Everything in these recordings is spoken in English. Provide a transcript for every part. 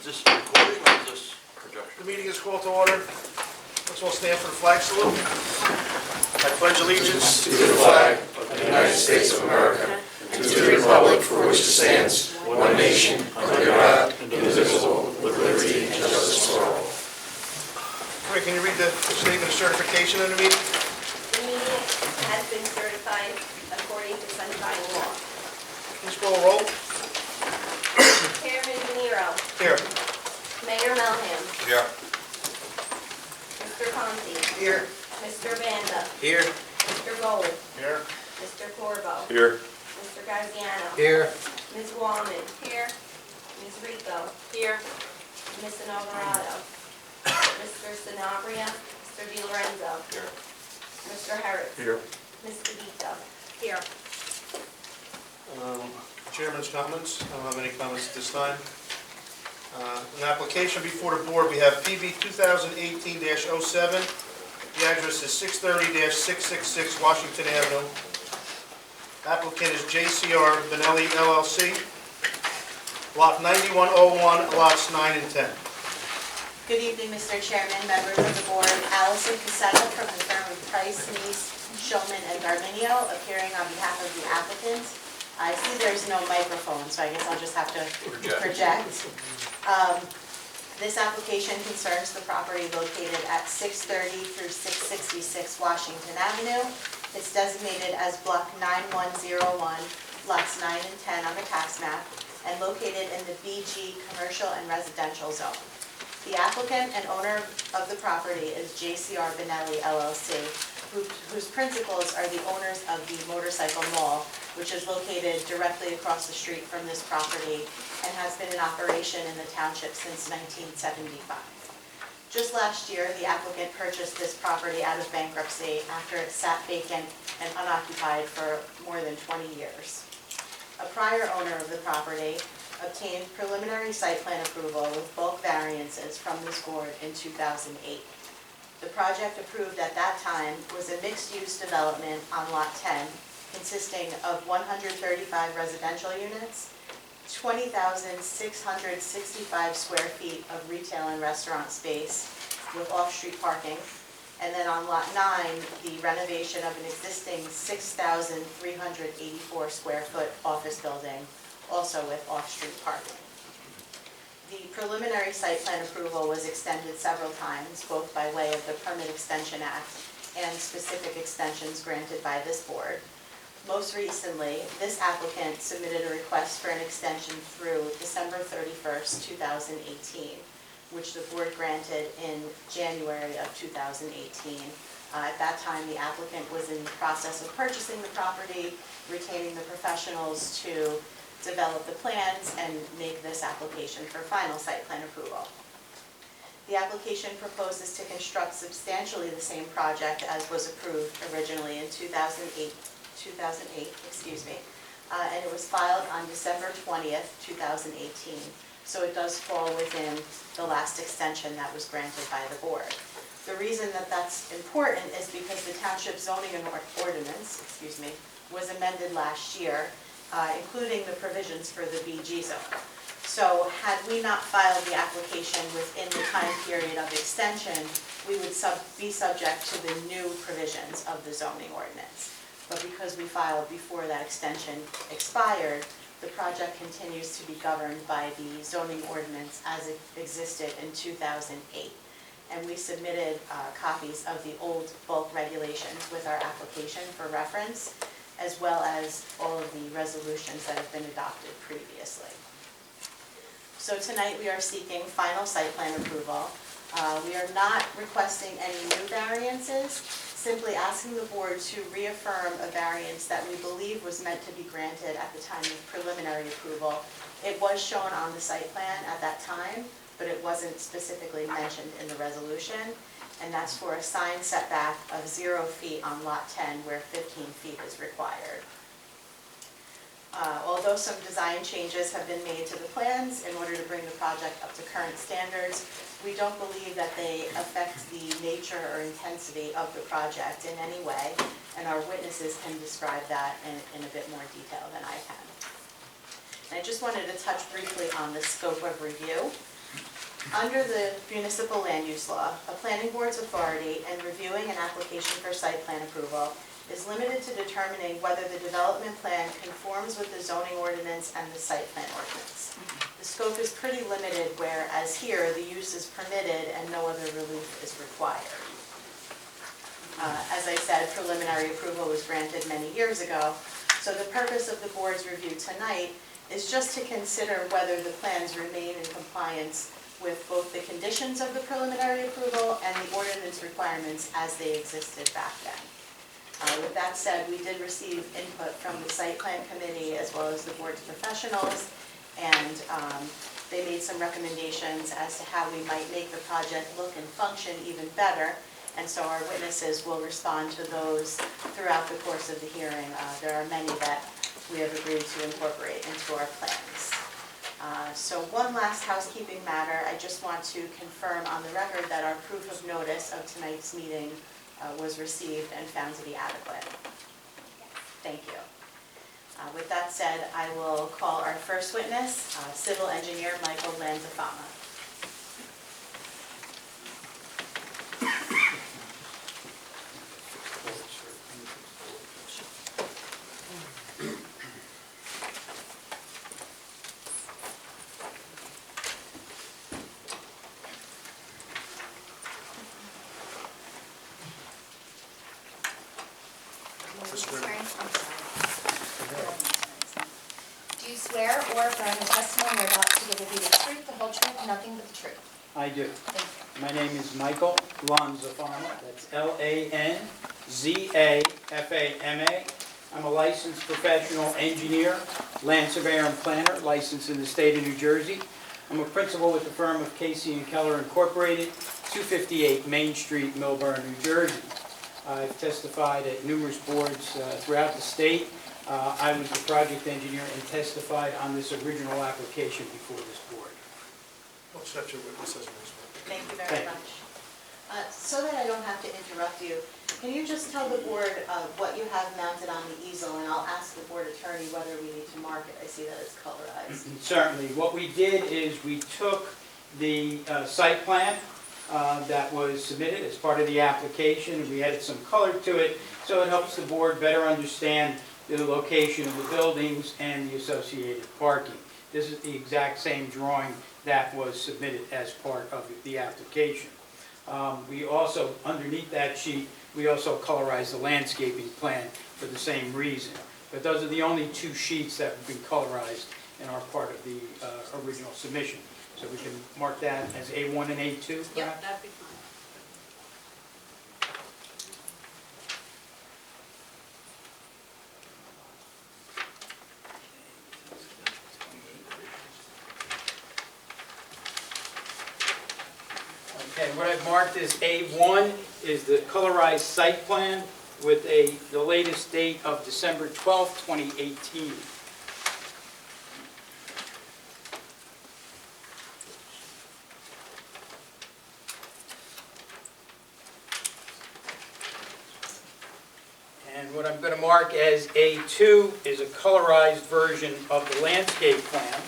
this recording or is this projection? The meeting is called to order. Let's all stand for the flag salute. I pledge allegiance to the flag of the United States of America and to the republic for which it stands, one nation, under God, indivisible, with liberty and justice for all. Rick, can you read the statement of certification of the meeting? The meeting has been certified according to sunshine law. Please call a roll. Chairman Venero, Here. Mayor Melham, Here. Mr. Conti, Here. Mr. Banda, Here. Mr. Gold, Here. Mr. Corvo, Here. Mr. Gaziano, Here. Ms. Wallman, here, Ms. Rico, here, Ms. Inaugurato, Mr. Sanabria, Mr. Di Lorenzo, Here. Mr. Harris, Here. Ms. DeVito, here. Chairman's comments. I don't have any comments at this time. An application before the board, we have PB 2018-07. The address is 630-666 Washington Avenue. Applicant is JCR Benelli, LLC. Lot 9101, lots 9 and 10. Good evening, Mr. Chairman, members of the board. Allison Cassetto from the firm of Price, Neese, Shulman, and Garminio, appearing on behalf of the applicant. I see there's no microphone, so I guess I'll just have to project. This application concerns the property located at 630 through 666 Washington Avenue. It's designated as Block 9101, lots 9 and 10 on the tax map, and located in the BG Commercial and Residential Zone. The applicant and owner of the property is JCR Benelli, LLC, whose principals are the owners of the Motorcycle Mall, which is located directly across the street from this property and has been in operation in the township since 1975. Just last year, the applicant purchased this property out of bankruptcy after it sat vacant and unoccupied for more than 20 years. A prior owner of the property obtained preliminary site plan approval with bulk variances from this board in 2008. The project approved at that time was a mixed-use development on Lot 10, consisting of 135 residential units, 20,665 square feet of retail and restaurant space with off-street parking, and then on Lot 9, the renovation of an existing 6,384 square foot office building, also with off-street parking. The preliminary site plan approval was extended several times, both by way of the Permit Extension Act and specific extensions granted by this board. Most recently, this applicant submitted a request for an extension through December 31st, 2018, which the board granted in January of 2018. At that time, the applicant was in the process of purchasing the property, retaining the professionals to develop the plans and make this application for final site plan approval. The application proposes to construct substantially the same project as was approved originally in 2008, and it was filed on December 20th, 2018. So it does fall within the last extension that was granted by the board. The reason that that's important is because the township zoning ordinance, was amended last year, including the provisions for the BG zone. So had we not filed the application within the time period of extension, we would be subject to the new provisions of the zoning ordinance. But because we filed before that extension expired, the project continues to be governed by the zoning ordinance as it existed in 2008. And we submitted copies of the old bulk regulations with our application for reference, as well as all of the resolutions that have been adopted previously. So tonight we are seeking final site plan approval. We are not requesting any new variances, simply asking the board to reaffirm a variance that we believe was meant to be granted at the time of preliminary approval. It was shown on the site plan at that time, but it wasn't specifically mentioned in the resolution, and that's for a sign setback of 0 feet on Lot 10 where 15 feet is required. Although some design changes have been made to the plans in order to bring the project up to current standards, we don't believe that they affect the nature or intensity of the project in any way, and our witnesses can describe that in a bit more detail than I can. And I just wanted to touch briefly on the scope of review. Under the municipal land use law, a planning board's authority in reviewing an application for site plan approval is limited to determining whether the development plan conforms with the zoning ordinance and the site plan ordinance. The scope is pretty limited, whereas here, the use is permitted and no other relief is required. As I said, preliminary approval was granted many years ago, so the purpose of the board's review tonight is just to consider whether the plans remain in compliance with both the conditions of the preliminary approval and the ordinance requirements as they existed back then. With that said, we did receive input from the site plan committee as well as the board's professionals, and they made some recommendations as to how we might make the project look and function even better, and so our witnesses will respond to those throughout the course of the hearing. There are many that we have agreed to incorporate into our plans. So one last housekeeping matter, I just want to confirm on the record that our proof of notice of tonight's meeting was received and found to be adequate. Thank you. With that said, I will call our first witness, civil engineer Michael Lanzafama. Do you swear or affirm the testimony you're about to give will be the truth, the whole truth, and nothing but the truth? I do. Thank you. My name is Michael Lanzafama. That's L-A-N-Z-A-F-A-M-A. I'm a licensed professional engineer, land surveyor and planner, licensed in the state of New Jersey. I'm a principal with the firm of Casey & Keller Incorporated, 258 Main Street, Millburn, New Jersey. I've testified at numerous boards throughout the state. I was the project engineer and testified on this original application before this board. We'll accept your witness as a witness. Thank you very Thank you. much. So that I don't have to interrupt you, can you just tell the board what you have mounted on the easel, and I'll ask the board attorney whether we need to mark it. I see that it's colorized. Certainly. What we did is we took the site plan that was submitted as part of the application, and we added some color to it, so it helps the board better understand the location of the buildings and the associated parking. This is the exact same drawing that was submitted as part of the application. We also, underneath that sheet, we also colorized the landscaping plan for the same reason. But those are the only two sheets that have been colorized and are part of the original submission. So we can mark that as A1 and A2, perhaps? Yep, that'd be fine. Okay, what I've marked as A1 is the colorized site plan with the latest date of December 12th, 2018. And what I'm going to mark as A2 is a colorized version of the landscape plan.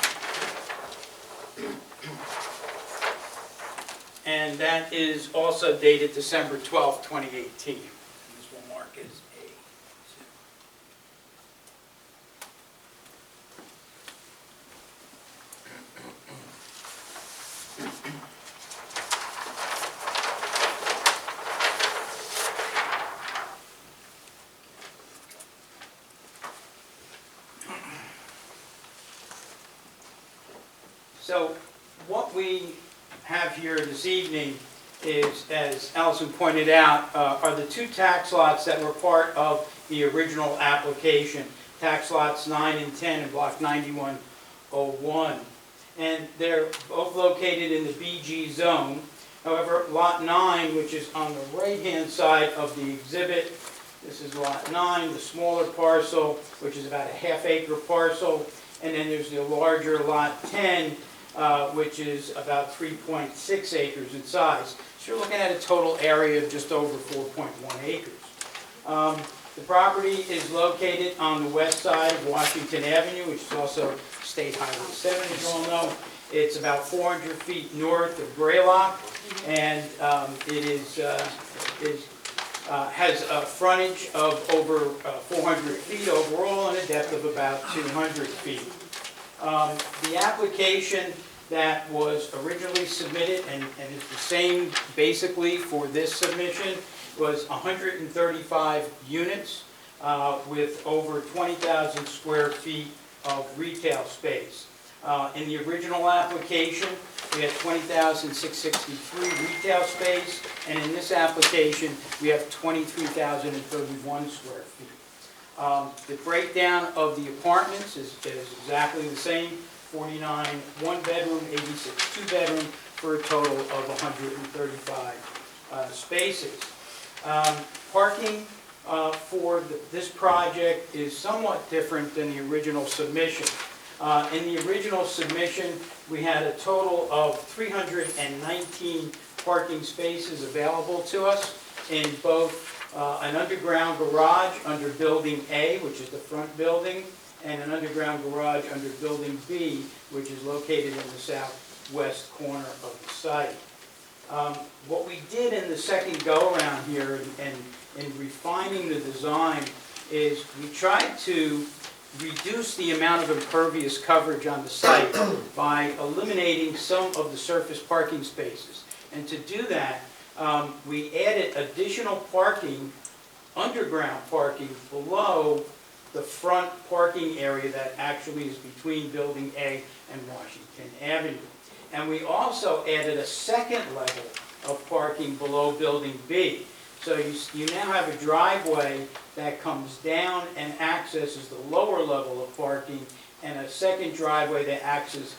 And that is also dated December 12th, 2018. This will mark as A2. So what we have here this evening is, as Allison pointed out, are the two tax lots that were part of the original application, tax lots 9 and 10 in block 9101. And they're both located in the BG zone. However, lot 9, which is on the right-hand side of the exhibit, this is lot 9, the smaller parcel, which is about a half-acre parcel, and then there's the larger lot 10, which is about 3.6 acres in size. So you're looking at a total area of just over 4.1 acres. The property is located on the west side of Washington Avenue, which is also State Highway 7, as you all know, It's about 400 feet north of Greylock, and it has a frontage of over 400 feet overall and a depth of about 200 feet. The application that was originally submitted and is the same basically for this submission was 135 units with over 20,000 square feet of retail space. In the original application, we had 20,663 retail space, and in this application, we have 23,031 square feet. The breakdown of the apartments is exactly the same, 49 one-bedroom, 86 two-bedroom, for a total of 135 spaces. Parking for this project is somewhat different than the original submission. In the original submission, we had a total of 319 parking spaces available to us in both an underground garage under Building A, which is the front building, and an underground garage under Building B, which is located in the southwest corner of the site. What we did in the second go-around here in refining the design is we tried to reduce the amount of impervious coverage on the site by eliminating some of the surface parking spaces. And to do that, we added additional parking, underground parking, below the front parking area that actually is between Building A and Washington Avenue. And we also added a second level of parking below Building B. So you now have a driveway that comes down and accesses the lower level of parking, and a second driveway that accesses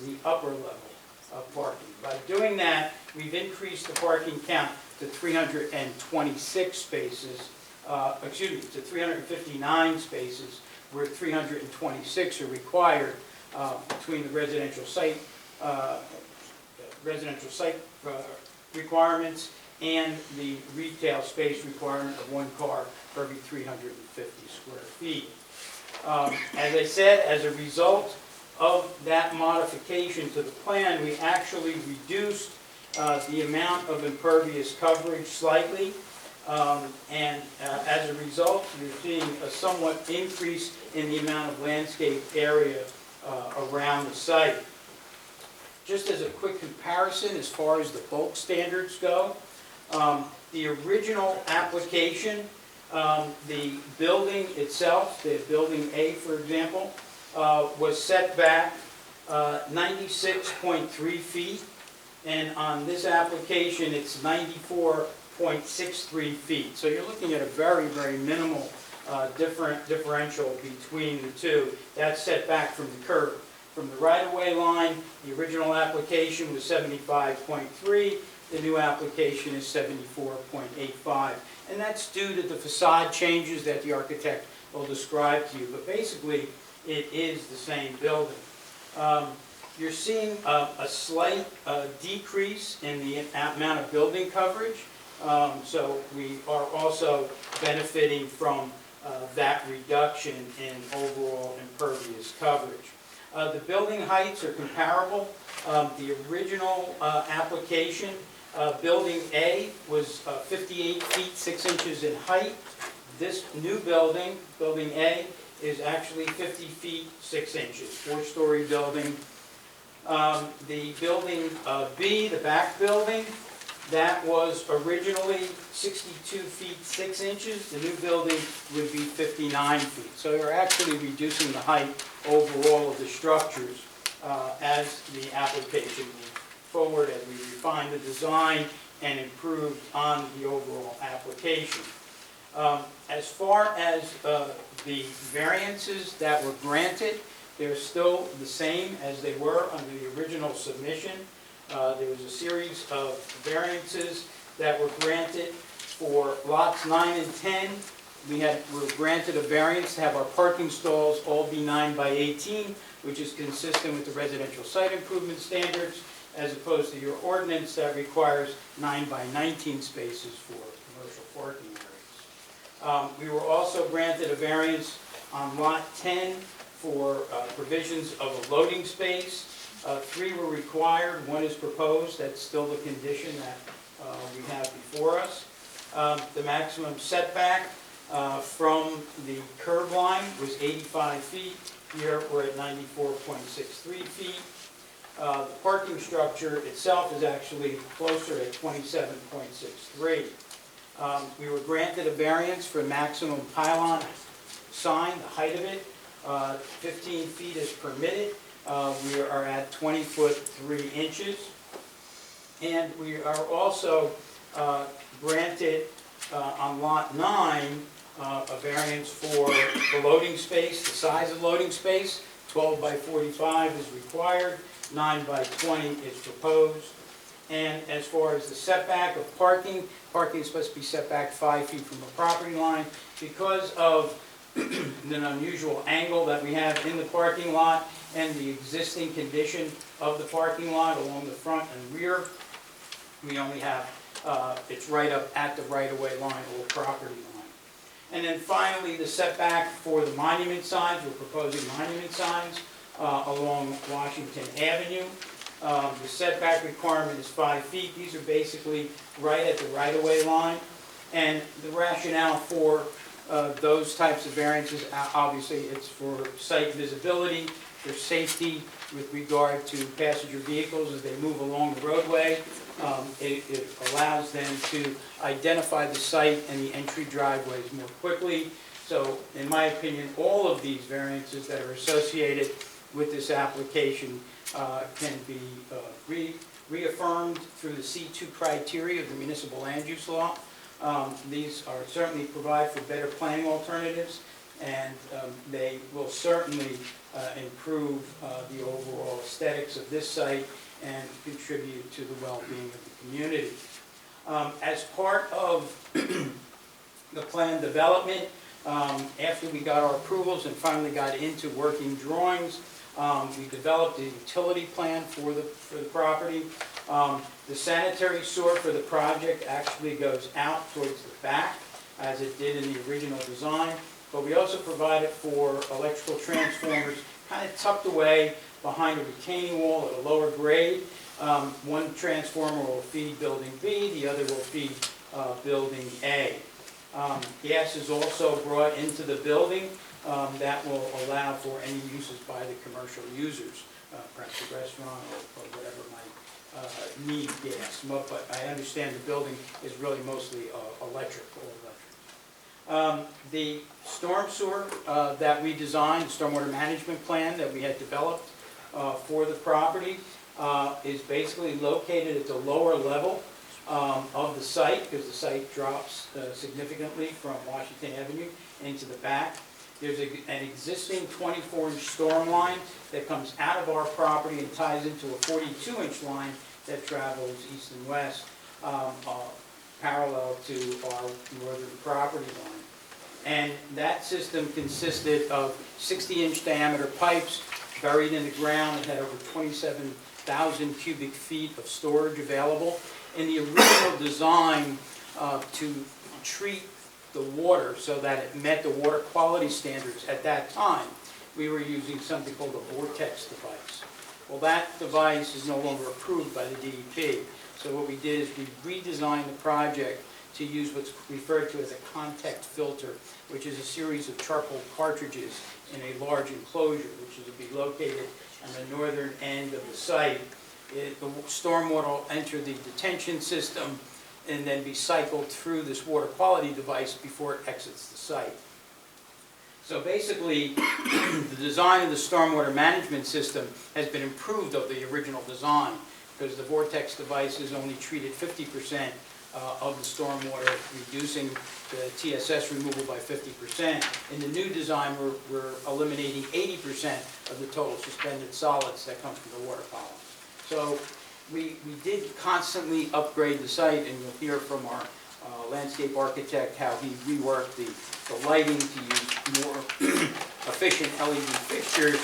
the upper level of parking. By doing that, we've increased the parking count to 326 spaces, to 359 spaces, where 326 are required between the residential site requirements and the retail space requirement of one car for every 350 square feet. As I said, as a result of that modification to the plan, we actually reduced the amount of impervious coverage slightly, and as a result, you're seeing a somewhat increase in the amount of landscape area around the site. Just as a quick comparison, as far as the bulk standards go, the original application, the building itself, the Building A, for example, was set back 96.3 feet, and on this application, it's 94.63 feet. So you're looking at a very, very minimal differential between the two. That's set back from the curb. From the right-of-way line, the original application was 75.3. The new application is 74.85. And that's due to the facade changes that the architect will describe to you. But basically, it is the same building. You're seeing a slight decrease in the amount of building coverage. So we are also benefiting from that reduction in overall impervious coverage. The building heights are comparable. The original application, Building A, was 58 feet 6 inches in height. This new building, Building A, is actually 50 feet 6 inches, four-story building. The Building B, the back building, that was originally 62 feet 6 inches. The new building would be 59 feet. So you're actually reducing the height overall of the structures as the application moved forward, as we refined the design and improved on the overall application. As far as the variances that were granted, they're still the same as they were under the original submission. There was a series of variances that were granted for lots 9 and 10. We were granted a variance to have our parking stalls all be 9 by 18, which is consistent with the residential site improvement standards, as opposed to your ordinance that requires 9 by 19 spaces for commercial parking areas. We were also granted a variance on lot 10 for provisions of a loading space. 3 were required, 1 is proposed. That's still the condition that we have before us. The maximum setback from the curb line was 85 feet. Here, we're at 94.63 feet. The parking structure itself is actually closer at 27.63. We were granted a variance for maximum pylon sign, the height of it. 15 feet is permitted. We are at 20 foot 3 inches. And we are also granted on lot 9 a variance for the loading space, the size of loading space. 12 by 45 is required, 9 by 20 is proposed. And as far as the setback of parking, parking is supposed to be set back 5 feet from the property line. Because of an unusual angle that we have in the parking lot and the existing condition of the parking lot along the front and rear, we only have, it's right up at the right-of-way line or property line. And then finally, the setback for the monument signs, we're proposing monument signs along Washington Avenue. The setback requirement is 5 feet. These are basically right at the right-of-way line. And the rationale for those types of variances, obviously, it's for site visibility, for safety with regard to passenger vehicles as they move along the roadway. It allows them to identify the site and the entry driveways more quickly. So, in my opinion, all of these variances that are associated with this application can be reaffirmed through the C2 criteria of the municipal land use law. These are certainly provide for better planning alternatives, and they will certainly improve the overall aesthetics of this site and contribute to the well-being of the community. As part of the plan development, after we got our approvals and finally got into working drawings, we developed a utility plan for the property. The sanitary sewer for the project actually goes out towards the back, as it did in the original design, but we also provided for electrical transformers kind of tucked away behind a retaining wall at a lower grade. One transformer will feed building B, the other will feed building A. Gas is also brought into the building that will allow for any uses by the commercial users, perhaps a restaurant or whatever might need gas. But I understand the building is really mostly electric, all electric. The storm sewer that we designed, the stormwater management plan that we had developed for the property is basically located at the lower level of the site, because the site drops significantly from Washington Avenue into the back. There's an existing 24-inch storm line that comes out of our property and ties into a 42-inch line that travels east and west parallel to our northern property line. And that system consisted of 60-inch diameter pipes buried in the ground. It had over 27,000 cubic feet of storage available. In the original design to treat the water so that it met the water quality standards at that time, we were using something called a vortex device. Well, that device is no longer approved by the DEP. So what we did is we redesigned the project to use what's referred to as a contact filter, which is a series of charcoal cartridges in a large enclosure, which is to be located on the northern end of the site. The stormwater will enter the detention system and then be cycled through this water quality device before it exits the site. So basically, the design of the stormwater management system has been improved of the original design, because the vortex devices only treated 50% of the stormwater, reducing the TSS removal by 50%. In the new design, we're eliminating 80% of the total suspended solids that come from the water column. So we did constantly upgrade the site, and you'll hear from our landscape architect how he reworked the lighting to use more efficient LED fixtures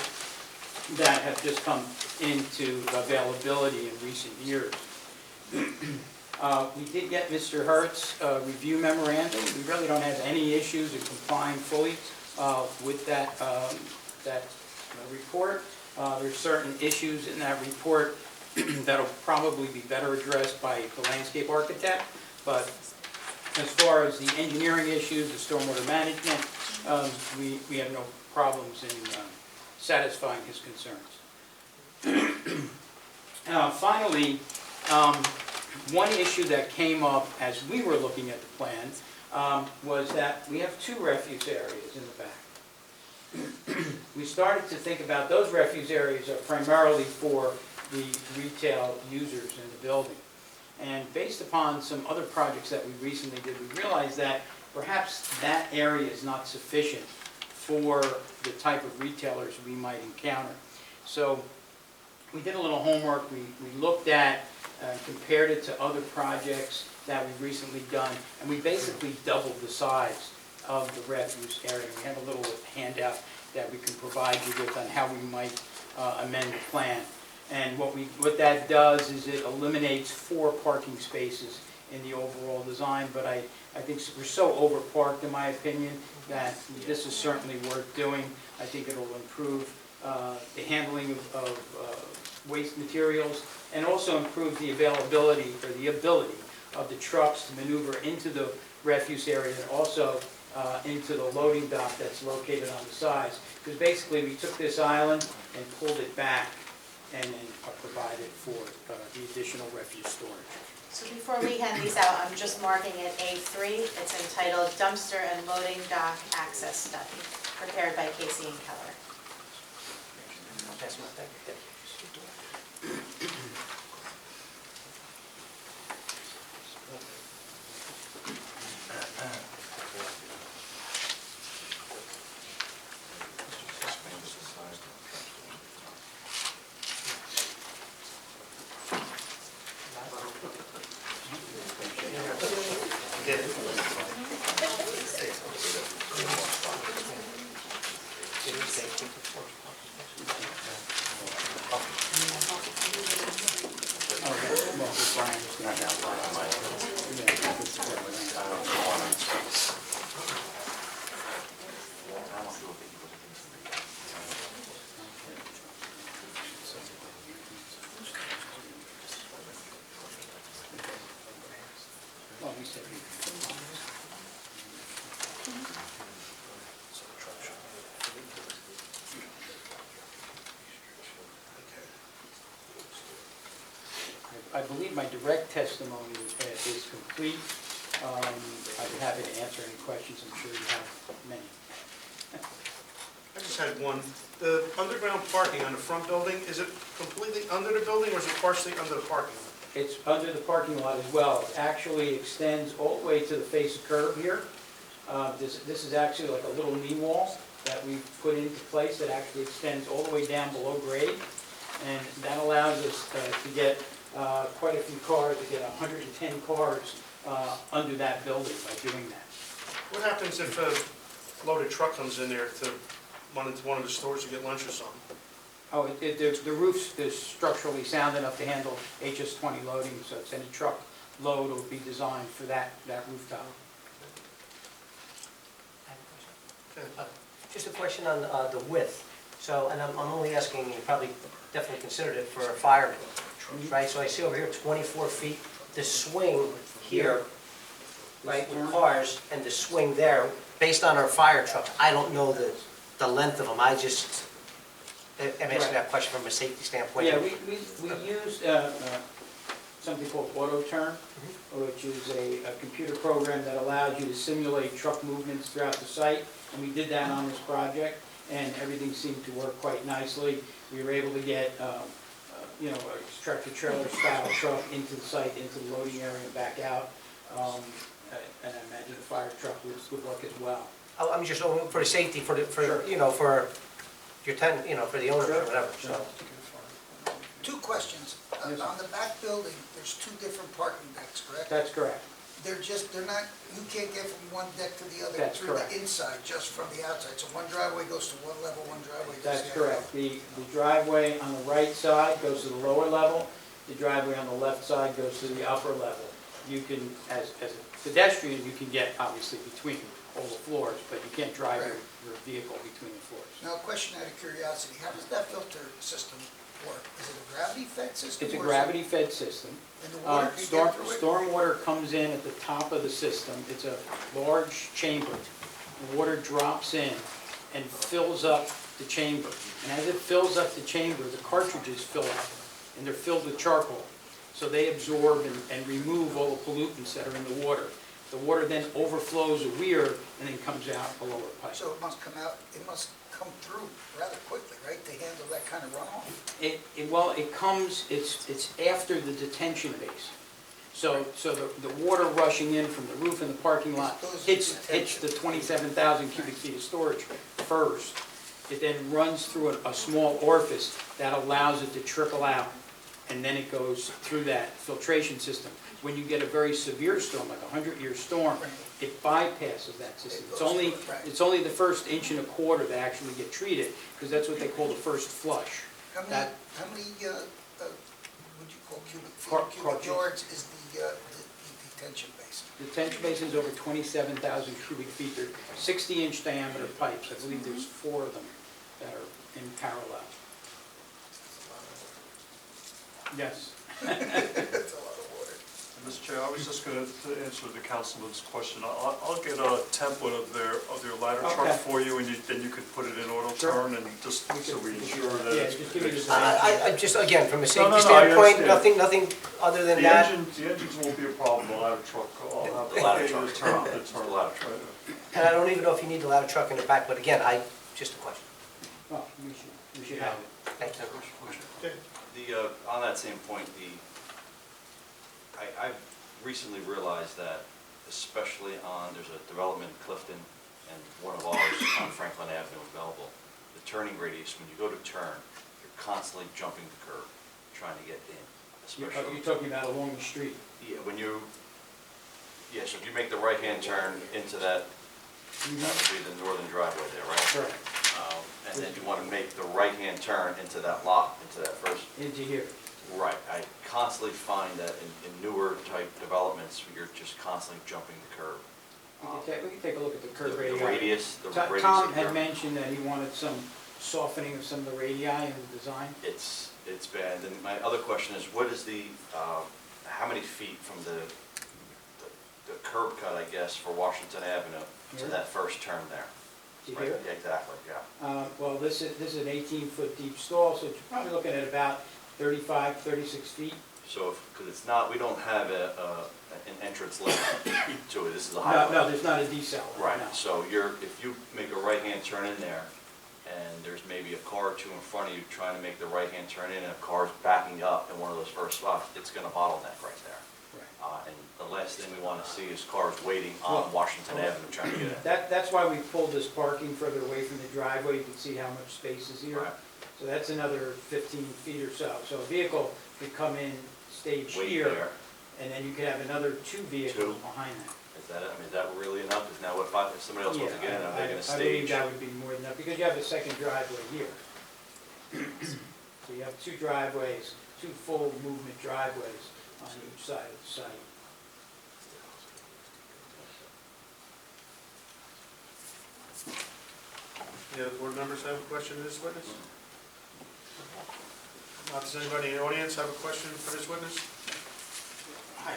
that have just come into availability in recent years. We did get Mr. Hurt's review memorandum. We really don't have any issues in complying fully with that report. There's certain issues in that report that'll probably be better addressed by the landscape architect, but as far as the engineering issues, the stormwater management, we have no problems in satisfying his concerns. Finally, one issue that came up as we were looking at the plan was that we have two refuse areas in the back. We started to think about those refuse areas are primarily for the retail users in the building. And based upon some other projects that we recently did, we realized that perhaps that area is not sufficient for the type of retailers we might encounter. So we did a little homework. We looked at, compared it to other projects that we've recently done, and we basically doubled the size of the refuse area. We have a little handout that we can provide you with on how we might amend the plan. And what that does is it eliminates 4 parking spaces in the overall design, but I think we're so overparked, in my opinion, that this is certainly worth doing. I think it'll improve the handling of waste materials and also improve the availability or the ability of the trucks to maneuver into the refuse area and also into the loading dock that's located on the sides. Because basically we took this island and pulled it back and then provided for the additional refuse storage. So before we hand these out, I'm just marking it A3. It's entitled Dumpster and Loading Dock Access Study, prepared by Casey and Keller. I believe my direct testimony is complete. I'd be happy to answer any questions. I'm sure you have many. I just had one. The underground parking on the front building, is it completely under the building or is it partially under the parking lot? It's under the parking lot as well. It actually extends all the way to the face of curb here. This is actually like a little knee wall that we've put into place that actually extends all the way down below grade. And that allows us to get quite a few cars, to get 110 cars under that building by doing that. What happens if a loaded truck comes in there to one of the stores to get lunch or something? Oh, the roof is structurally sound enough to handle HS20 loading, so it's any truck load will be designed for that rooftop. Just a question on the width. So, and I'm only asking, you probably definitely considered it for a fire pit, right? So I see over here 24 feet. The swing here, right, with cars, and the swing there, based on our fire truck, I don't know the length of them. I'm asking that question from a safety standpoint. Yeah, we used something called auto turn, which is a computer program that allows you to simulate truck movements throughout the site, and we did that on this project, and everything seemed to work quite nicely. We were able to get a tractor-trailer style truck into the site, into the loading area and back out, and I imagine the fire truck would work as well. I'm just for the safety, for your tenant, for the owner or whatever, so. Two questions. Yes, On the back building, there's 2 different parking decks, correct? That's correct. They're not, you can't get from one deck to the other That's through correct. the inside, just from the outside. So one driveway goes to one level, one driveway goes to That's the other. correct. The driveway on the right side goes to the lower level. The driveway on the left side goes to the upper level. You can, as a pedestrian, you can get obviously between all the floors, but you can't drive your vehicle between the floors. Now, a question out of curiosity, how does that filter system work? Is it a gravity-fed system? It's a or is it- gravity-fed system. And the water can get through it? Stormwater comes in at the top of the system. It's a large chamber. The water drops in and fills up the chamber. And as it fills up the chamber, the cartridges fill up, and they're filled with charcoal. So they absorb and remove all the pollutants that are in the water. The water then overflows a weir and then comes out a lower pipe. So it must come out, it must come through rather quickly, right, to handle that kind of runoff? Well, it comes, it's after the detention base. So the water rushing in from the roof in the parking lot hits the 27,000 cubic feet of storage first. It then runs through a small orifice that allows it to trickle out, and then it goes through that filtration system. When you get a very severe storm, like a 100-year storm, it bypasses that system. It's only the first inch and a quarter that actually get treated, because that's what they call the first flush. How many, That- would you call Car- cubic cartridge. yards is the detention basin? The detention basin is over 27,000 cubic feet. They're 60-inch diameter pipes. I believe there's 4 of them that are in parallel. Yes. That's a lot of water. Mr. Chair, I was just going to answer the councilman's question. I'll get a template of their ladder truck Okay. for you, and then you could put it in auto Sure. turn, and just so we ensure that Yeah, it's... just give me the I just, again, from a No, safety no, I standpoint, understand. nothing other than The that. engines won't be a problem, the ladder truck, I'll have The ladder the truck. turn. The ladder truck. And I don't even know if you need the ladder truck in the back, but again, just a question. Well, we should have it. Thank you. On that same point, I've recently realized that, especially there's a development in Clifton and one of ours on Franklin Avenue in Belleville, the turning radius, when you go to turn, you're constantly jumping the curb, trying to get in, especially. You're talking about along the street. Yeah, so if you make the right-hand turn into that would be the northern driveway there, right? Correct. And then you want to make the right-hand turn into that lot, into that first. Into here. Right. I constantly find that in newer type developments, you're just constantly jumping the curb. We can take a look at the curb The radii. radius, the radius Tom of the had curb. mentioned that he wanted some softening of some of the radii in the design. It's bad. And my other question is, what is how many feet from the curb cut, I guess, for Washington Avenue to Here? that first turn there? To Right, here? yeah, exactly, yeah. Well, this is an 18-foot deep stall, so you're probably looking at about 35, 36 feet. So, because it's not, we don't have an entrance limit to it, this is a No, highway. no, there's not a decel. Right, no. so if you make a right-hand turn in there, and there's maybe a car or two in front of you trying to make the right-hand turn in, and a car's backing up in one of those first spots, it's gonna bottleneck right there. Right. And the last thing we wanna see is cars waiting on Washington Avenue trying to get in. That's why we pulled this parking further away from the driveway. You can see how much space is here. Right. So that's another 15 feet or so. So a vehicle could come in, stage Wait here, there. and then you could have another 2 vehicles Two. behind that. Is that really enough? Because now if somebody else wants to get in, are they gonna I believe stage? that would be more than enough, because you have a second driveway here. So you have 2 driveways, 2 full movement driveways on each side of the site. Any other board members have a question of this witness? Does anybody in the audience have a question for this witness? Hi.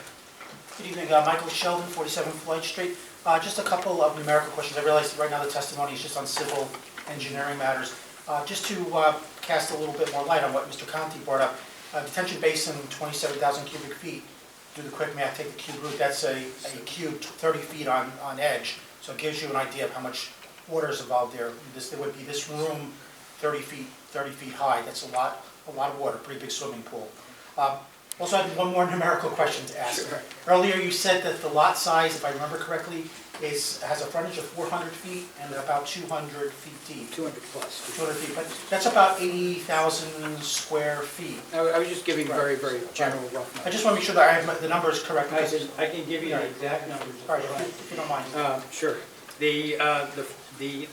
Good evening, Michael Sheldon, 47 Floyd Street. Just a couple of numerical questions. I realize that right now the testimony is just on civil engineering matters. Just to cast a little bit more light on what Mr. Conti brought up, detention basin, 27,000 cubic feet. Do the quick math, take the cube root, that's a cube 30 feet on edge. So it gives you an idea of how much water is involved there. There would be this room 30 feet high. That's a lot of water, pretty big swimming pool. Also, I have one more numerical question to ask. Sure. Earlier, you said that the lot size, if I remember correctly, has a frontage of 400 feet and about 200 feet deep. 200 plus. 200 feet, but that's about 80,000 square feit. I was just giving very, Right. very general rough I numbers. just want to make sure that I have the numbers correct. I can give you the exact numbers. All right, if you don't mind. Sure. The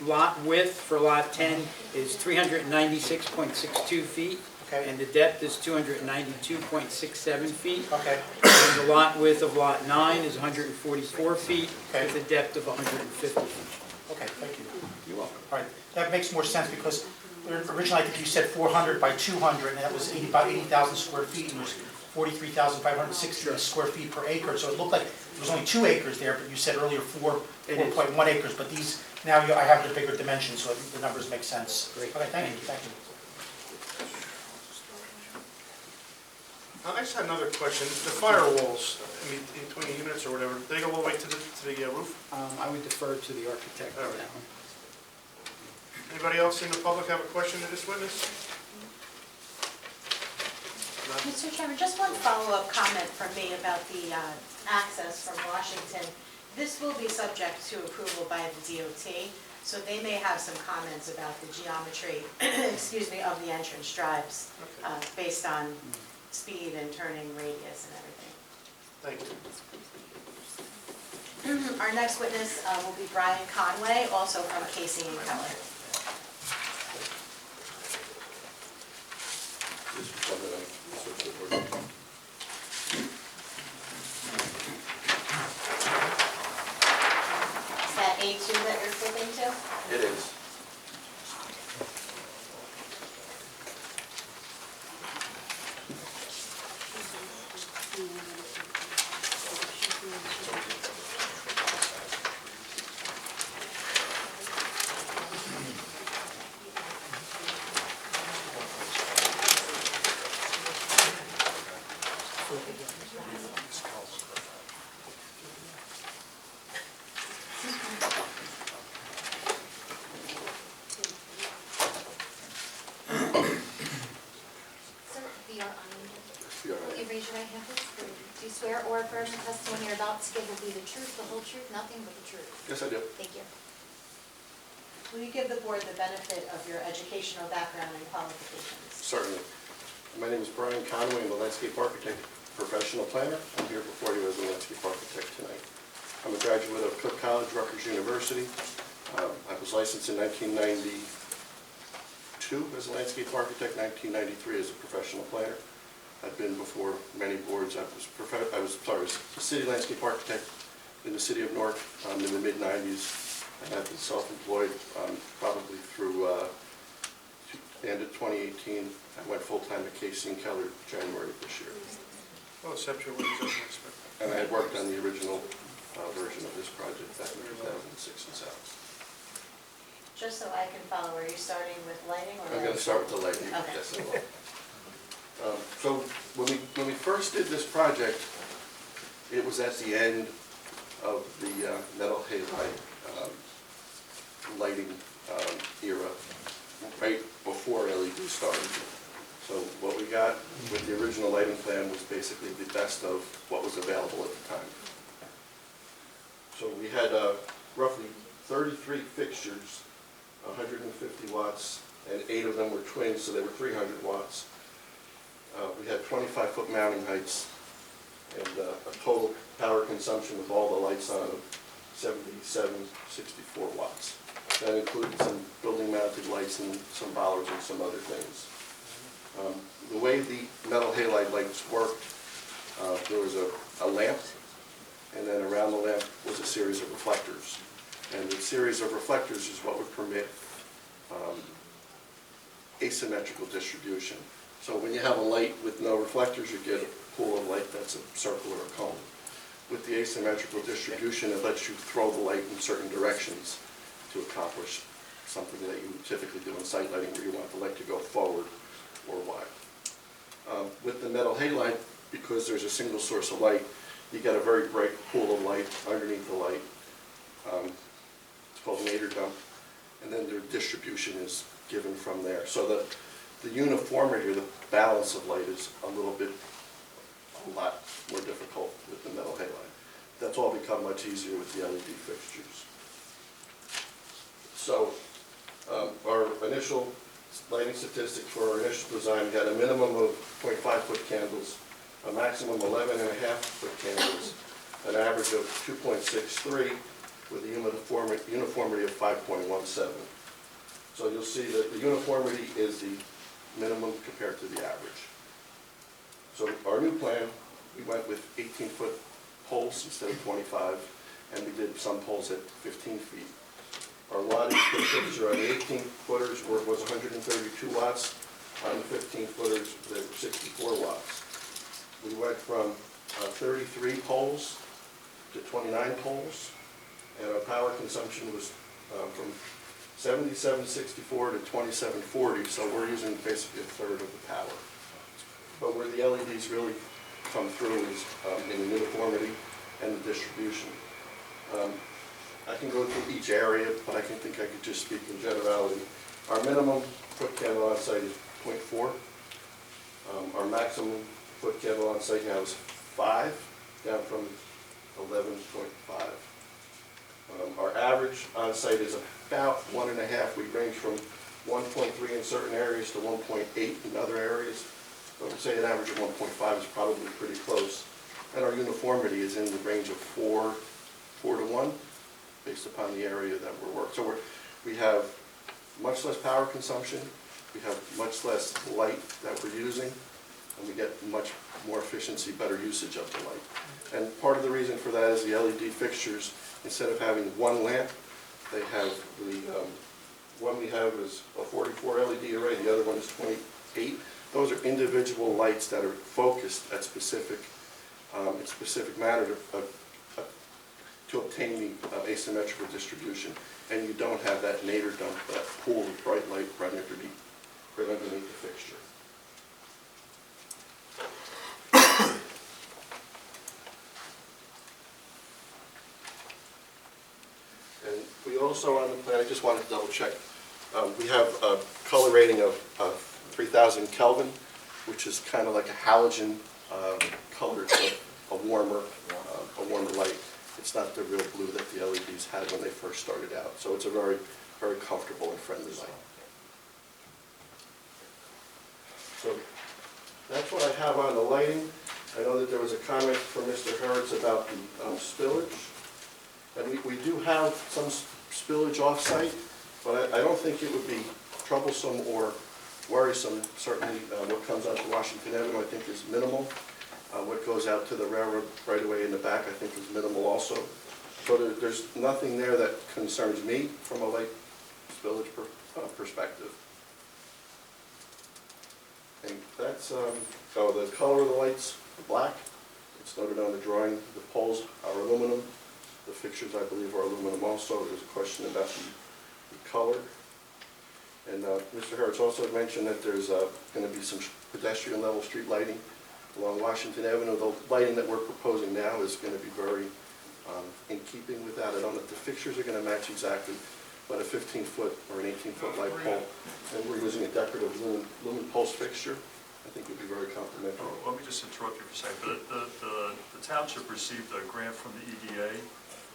lot width for lot 10 is 396.62 feet. Okay. And the depth is 292.67 feet. Okay, And the lot width of Lot 9 is 144 feet Okay. with a depth of 150 feet. okay, thank you. You're welcome. All right, that makes more sense because originally I think you said 400 by 200, and that was about 80,000 square feet, and there's 43,560 square feet per acre, so it looked like there was only 2 acres there, but you said earlier 4.1 acres, but these, now I have the bigger dimensions, so I think the numbers make sense. Great. Okay, thank you, thank you. I just had another question. The firewalls, in between the units or whatever, they go all the way to the roof? I would defer to the architect on that one. Anybody else in the public have a question to this witness? No? Mr. Chairman, just one follow-up comment from me about the access from Washington. This will be subject to approval by the DOT, so they may have some comments about the geometry, excuse me, of the entrance drives based on speed and turning radius and everything. Thank you. Our next witness will be Brian Conway, also from Casey and Keller. Is that A2 that you're flipping to? It is. Sir, we are unmuted. Will you raise your right hand, please? Do you swear or affirm the testimony you're about to give will be the truth, the whole truth, nothing but the truth? Yes, I do. Thank you. Will you give the board the benefit of your educational background and qualifications? Certainly. My name is Brian Conway. I'm a landscape architect, professional planner. I'm here before you as a landscape architect tonight. I'm a graduate of Cook College, Rutgers University. I was licensed in 1992 as a landscape architect, 1993 as a professional planner. I've been before many boards. I was a city landscape architect in the city of Newark in the mid-90s. And I've been self-employed probably through the end of 2018. I went full-time at Casey and Keller January of this year. Well, accept your witness as an expert. And I had worked on the original version of this project back in 2006 and 7. Just so I can follow, are you starting with lighting or? I'm going to start with the lighting. Okay. Yes, I will. So when we first did this project, it was at the end of the metal halide lighting era, right before LED started. So what we got with the original lighting plan was basically the best of what was available at the time. So we had roughly 33 fixtures, 150 watts, and 8 of them were twins, so they were 300 watts. We had 25-foot mounting heights and a total power consumption with all the lights on of 64 watts. That included some building-mounted lights and some bollards and some other things. The way the metal halide lights worked, there was a lamp, and then around the lamp was a series of reflectors. And the series of reflectors is what would permit asymmetrical distribution. So when you have a light with no reflectors, you get a pool of light that's a circle or a cone. With the asymmetrical distribution, it lets you throw the light in certain directions to accomplish something that you would typically do in site lighting where you want the light to go forward or wide. With the metal halide, because there's a single source of light, you get a very bright pool of light underneath the light. It's called nadir dump, and then their distribution is given from there. So the uniformity or the balance of light is a lot more difficult with the metal halide. That's all become much easier with the LED fixtures. So our initial lighting statistics for our initial design, we had a minimum of 0.5-foot candles, a maximum 11.5-foot candles, an average of 2.63 with a uniformity of 5.17. So you'll see that the uniformity is the minimum compared to the average. So our new plan, we went with 18-foot poles instead of 25, and we did some poles at 15 feet. Our wattage per fixture on the 18-footers was 132 watts. On the 15-footers, they were 64 watts. We went from 33 poles to 29 poles, and our power consumption was from 7764 to 2740, so we're using basically a third of the power. But where the LEDs really come through is in the uniformity and the distribution. I can go through each area, but I think I could just speak in generality. Our minimum foot candle on site is 0.4. Our maximum foot candle on site now is 5, down from 11.5. Our average on site is about 1.5. We range from 1.3 in certain areas to 1.8 in other areas. I would say an average of 1.5 is probably pretty close. And our uniformity is in the range of 4 to 1, based upon the area that we're working. So we have much less power consumption, we have much less light that we're using, and we get much more efficiency, better usage of the light. And part of the reason for that is the LED fixtures, instead of having one lamp, they have the one we have is a 44 LED array, the other one is 28. Those are individual lights that are focused at specific matter to obtain the asymmetrical distribution, and you don't have that nadir dump, that pool of bright light right underneath the fixture. And we also on the plan, I just wanted to double check, we have a color rating of 3000 Kelvin, which is kind of like a halogen color. It's a warmer light. It's not the real blue that the LEDs had when they first started out. So it's a very, very comfortable and friendly light. So that's what I have on the lighting. I know that there was a comment from Mr. Hertz about the spillage. And we do have some spillage off-site, but I don't think it would be troublesome or worrisome. Certainly what comes onto Washington Avenue I think is minimal. What goes out to the railroad right away in the back I think is minimal also. So there's nothing there that concerns me from a light spillage perspective. And that's, the color of the lights, black. It's noted on the drawing. The poles are aluminum. The fixtures, I believe, are aluminum also. There's a question about the color. And Mr. Hertz also mentioned that there's going to be some pedestrian level street lighting along Washington Avenue. The lighting that we're proposing now is going to be very in keeping with that. I don't know if the fixtures are going to match exactly, but a 15-foot or an 18-foot light pole. And we're using a decorative lumen pulse fixture. I think would be very complimentary. Let me just interrupt you for a second. The township received a grant from the EDA.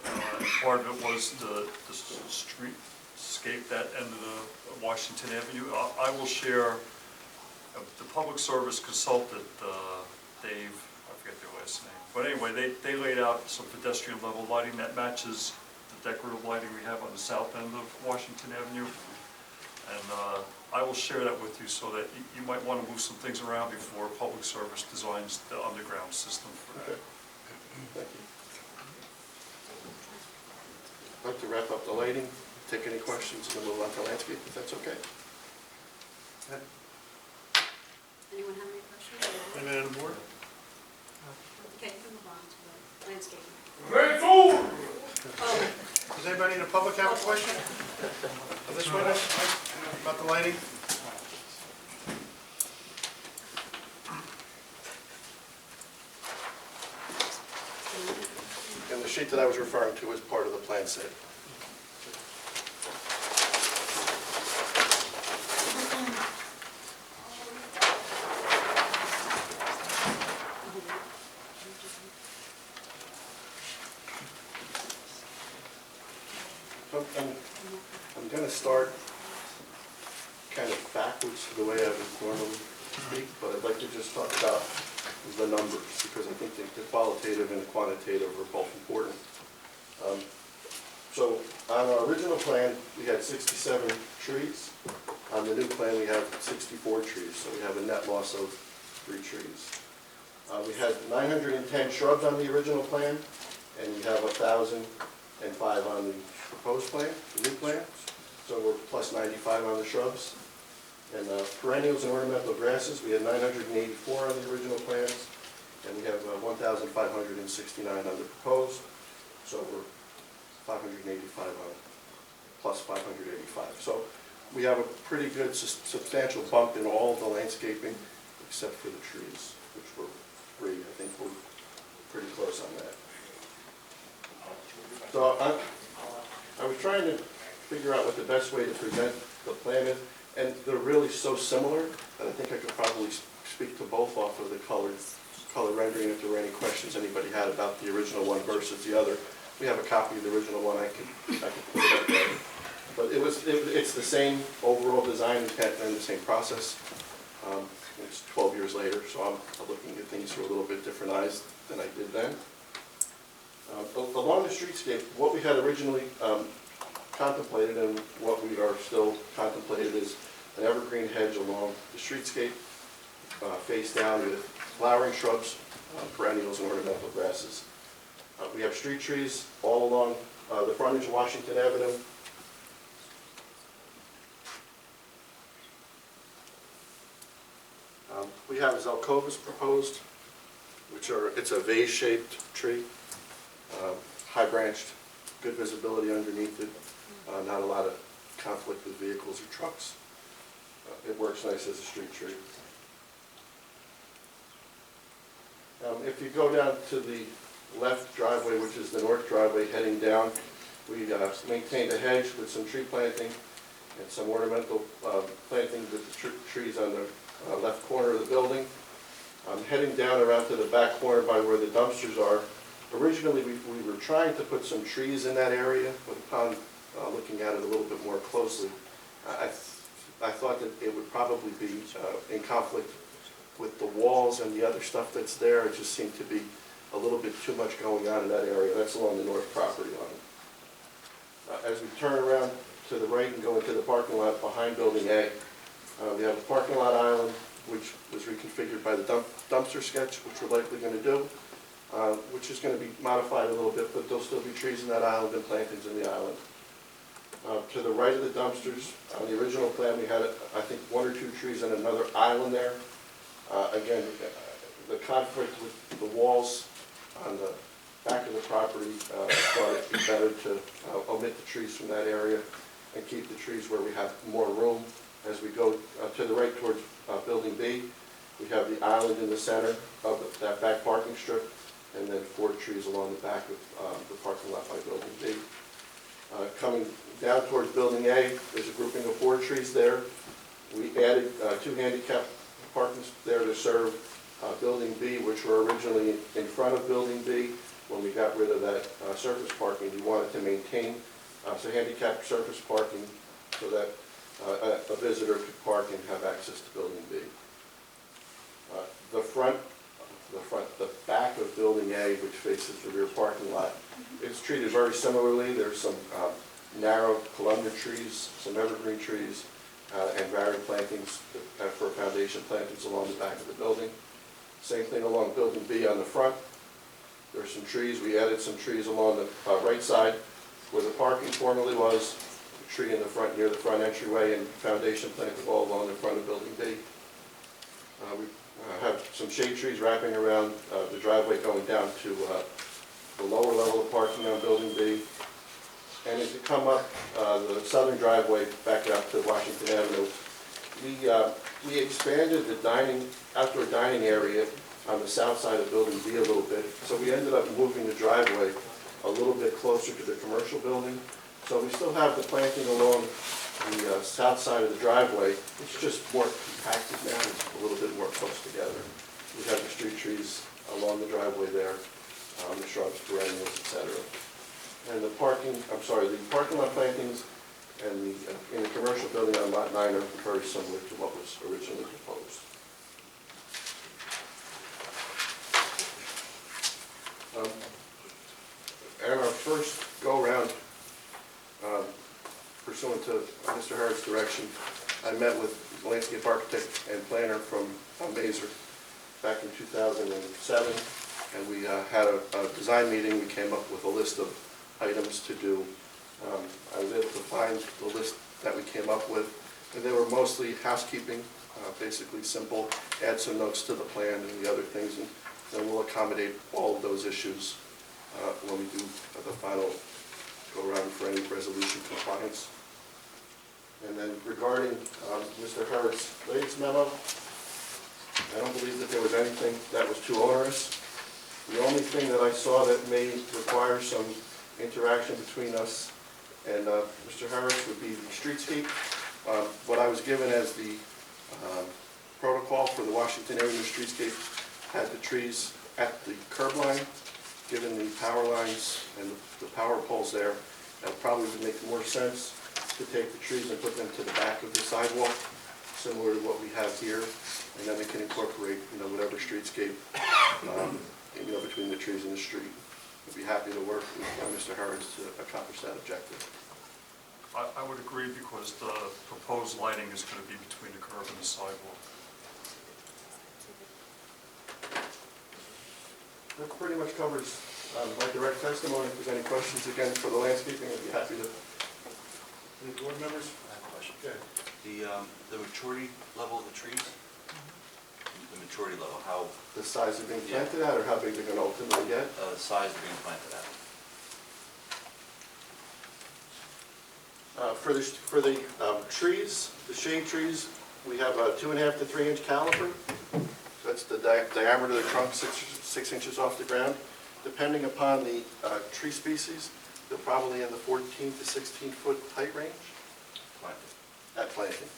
And part of it was the streetscape that end of the Washington Avenue. I will share the public service consultant, Dave, I forget their last name. But anyway, they laid out some pedestrian level lighting that matches the decorative lighting we have on the south end of Washington Avenue. And I will share that with you so that you might want to move some things around before public service designs the underground system for that. Okay. Thank you. I'd like to wrap up the lighting, take any questions, and then move on to landscape, if that's okay. Anyone have any questions? Anyone on the board? Okay, we'll move on to the landscaping. Does anybody in the public have a question of this witness about the lighting? And the sheet that I was referring to is part of the plan set. I'm going to start kind of backwards the way I would normally speak, but I'd like to just talk about the numbers, because I think the qualitative and the quantitative are both important. So on our original plan, we had 67 trees. On the new plan, we have 64 trees, so we have a net loss of 3 trees. We had 910 shrubs on the original plan, and we have 1,005 on the proposed plan, the new plan. So we're plus 95 on the shrubs. And perennials and ornamental grasses, we had 984 on the original plans, and we have 1,569 on the proposed. So we're 585 on, plus 585. So we have a pretty good substantial bump in all of the landscaping, except for the trees, which were 3. I think we're pretty close on that. So I was trying to figure out what the best way to present the plan is, and they're really so similar that I think I could probably speak to both off of the color rendering if there were any questions anybody had about the original one versus the other. We have a copy of the original one. I could put it up there. But it's the same overall design intent and the same process. It's 12 years later, so I'm looking at things through a little bit different eyes than I did then. Along the streetscape, what we had originally contemplated and what we are still contemplated is an evergreen hedge along the streetscape, face down with flowering shrubs, perennials, and ornamental grasses. We have street trees all along the frontage of Washington Avenue. We have Zelkovas proposed, it's a vase-shaped tree, high-branched, good visibility underneath it, not a lot of conflict with vehicles or trucks. It works nice as a street tree. If you go down to the left driveway, which is the north driveway heading down, we maintained a hedge with some tree planting and some ornamental planting with the trees on the left corner of the building. Heading down around to the back corner by where the dumpsters are, originally we were trying to put some trees in that area, but upon looking at it a little bit more closely, I thought that it would probably be in conflict with the walls and the other stuff that's there. It just seemed to be a little bit too much going on in that area. That's along the north property line. As we turn around to the right and go into the parking lot behind Building A, we have a parking lot island, which was reconfigured by the dumpster sketch, which we're likely going to do, which is going to be modified a little bit, but there'll still be trees in that island and plantings in the island. To the right of the dumpsters, on the original plan, we had, I think, 1 or 2 trees and another island there. Again, the conflict with the walls on the back of the property, I thought it'd be better to omit the trees from that area and keep the trees where we have more room. As we go to the right towards Building B, we have the island in the center of that back parking strip, and then 4 trees along the back of the parking lot by Building B. Coming down towards Building A, there's a grouping of 4 trees there. We added 2 handicap parking there to serve Building B, which were originally in front of Building B. When we got rid of that surface parking, we wanted to maintain some handicap surface parking so that a visitor could park and have access to Building B. The back of Building A, which faces the rear parking lot, is treated very similarly. There's some narrow columnar trees, some evergreen trees, and varied plantings for foundation plantings along the back of the building. Same thing along Building B on the front. There's some trees. We added some trees along the right side where the parking formerly was, a tree in the front near the front entryway, and foundation planted all along the front of Building B. We have some shade trees wrapping around the driveway going down to the lower level of parking on Building B. And as you come up the southern driveway back out to Washington Avenue, we expanded the outdoor dining area on the south side of Building B a little bit. So we ended up moving the driveway a little bit closer to the commercial building. So we still have the planting along the south side of the driveway. It's just more compacted now. It's a little bit more close together. We have the street trees along the driveway there, the shrubs, perennials, etc. And the parking lot plantings and in the commercial building on Lot 9 are very similar to what was originally proposed. And our first go-around, pursuant to Mr. Harrod's direction, I met with landscape architect and planner from Mazer back in 2007, and we had a design meeting. We came up with a list of items to do. I was able to find the list that we came up with, and they were mostly housekeeping, basically simple, add some notes to the plan and the other things, and then we'll accommodate all of those issues when we do the final go-around for any resolution compliance. And then regarding Mr. Harrod's latest memo, I don't believe that there was anything that was too onerous. The only thing that I saw that may require some interaction between us and Mr. Harris would be the streetscape. What I was given as the protocol for the Washington Avenue streetscape had the trees at the curb line. Given the power lines and the power poles there, that probably would make more sense to take the trees and put them to the back of the sidewalk, similar to what we have here, and then we can incorporate, whatever streetscape, between the trees and the street. We'd be happy to work with Mr. Harris to accomplish that objective. I would agree, because the proposed lighting is going to be between the curb and the sidewalk. That pretty much covers my direct testimony. If there's any questions, again, for the landscaping, I'd be happy to. Any board members? I have a question. Okay. The maturity level of the trees? The maturity level, how, The size they're being planted at, or how big they're going to ultimately get? the size they're being planted at? For the trees, the shade trees, we have a 2.5 to 3 inch caliper. That's the diameter of the trunk, 6 inches off the ground. Depending upon the tree species, they're probably in the 14 to 16 foot height range Planted. at planting.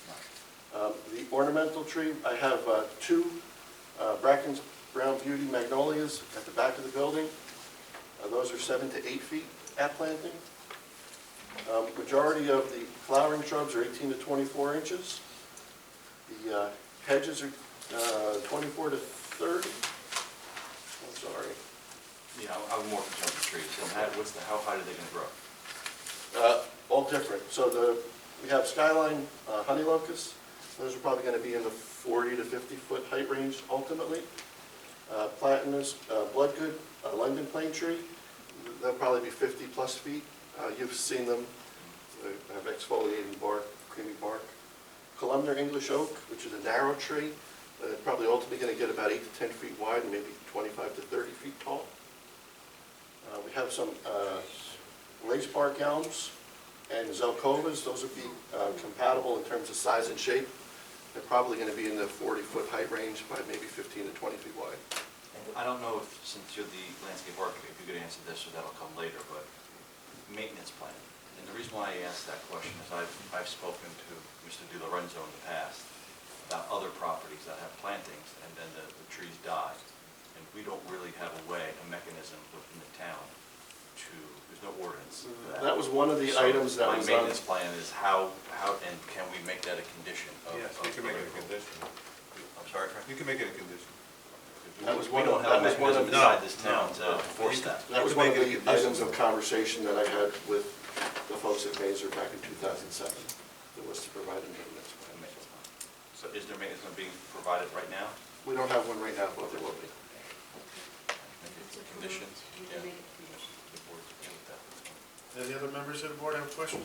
The ornamental tree, I have 2 Bracken's Brown Beauty magnolias at the back of the building. Those are 7 to 8 feet at planting. Majority of the flowering shrubs are 18 to 24 inches. The hedges are 24 to 30. I'm sorry. Yeah, I'm more concerned with the trees. So how high are they going to grow? All different. So we have skyline honey locusts. Those are probably going to be in the 40 to 50 foot height range ultimately. Platanus, bloodgood, London plane tree. They'll probably be 50 plus feet. You've seen them. They have exfoliating bark, creamy bark. Columnar English oak, which is a narrow tree. Probably ultimately going to get about 8 to 10 feet wide and maybe 25 to 30 feet tall. We have some lace bark elms and zelkovas. Those would be compatible in terms of size and shape. They're probably going to be in the 40-foot height range by maybe 15 to 20 feet wide. I don't know if, since you're the landscape architect, if you could answer this, or that'll come later, but maintenance plan. And the reason why I asked that question is I've spoken to Mr. Di Lorenzo in the past about other properties that have plantings, and then the trees die. And we don't really have a mechanism within the town to, there's no ordinance for that. That was one of the So items that was my on. maintenance plan is how, and can we make that a condition of? Yes, you can make it a condition. I'm sorry, Frank? You can make it a condition. That was We one don't of- have a that was one mechanism of- inside this town to enforce that. That was You one can of make it a the condition. items of conversation that I had with the folks at Mazer back in 2007. That was to provide a maintenance plan. So is there maintenance being provided right now? We don't have one right now, but there will be. Make it a condition? You Yeah. can make it a condition. The board's okay with that. Any other members of the board have a question?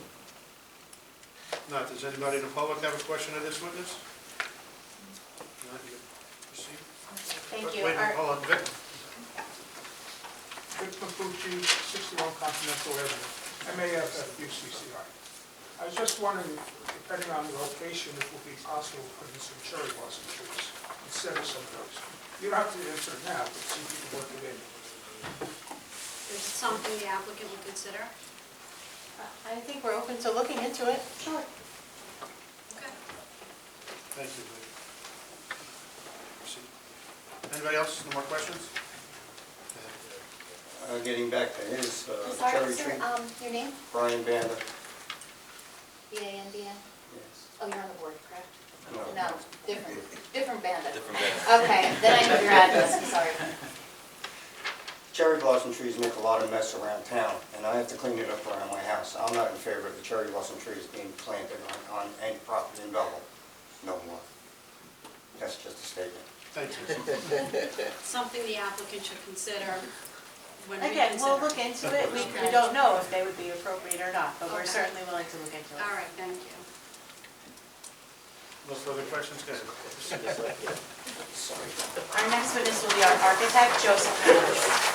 Not, does anybody in the public have a question of this witness? Not, you proceed. Thank you. Wait, Our- hold on, Vic. Vic Capucci, 61 Continental Avenue, MAFF-UCCR. I was just wondering, depending on the location, if it would be possible to put in some cherry blossom trees instead of some of those. You don't have to answer it now, but see if you can work it in. Is it something the applicant would consider? I think we're open to looking into it. Sure. Okay. Thank you, Vic. Proceed. Anybody else, no more questions? Getting back to his Sorry, cherry sir, tree, your name? Brian Banda. B-A-N-D-A? Yes. Oh, you're on the board, correct? No. No, different Banda. Different band. Okay, then I know your address, I'm sorry. cherry blossom trees make a lot of mess around town, and I have to clean it up around my house. I'm not in favor of the cherry blossom trees being planted on any property in Belleville, no more. That's just a statement. Thank you. Something the applicant should consider when Again, we'll look reconsider. into it. We don't know if they would be appropriate or not, but we're Okay. certainly willing to look into it. All right, thank you. No further questions, guys? Our next witness will be our architect, Joseph Benelli.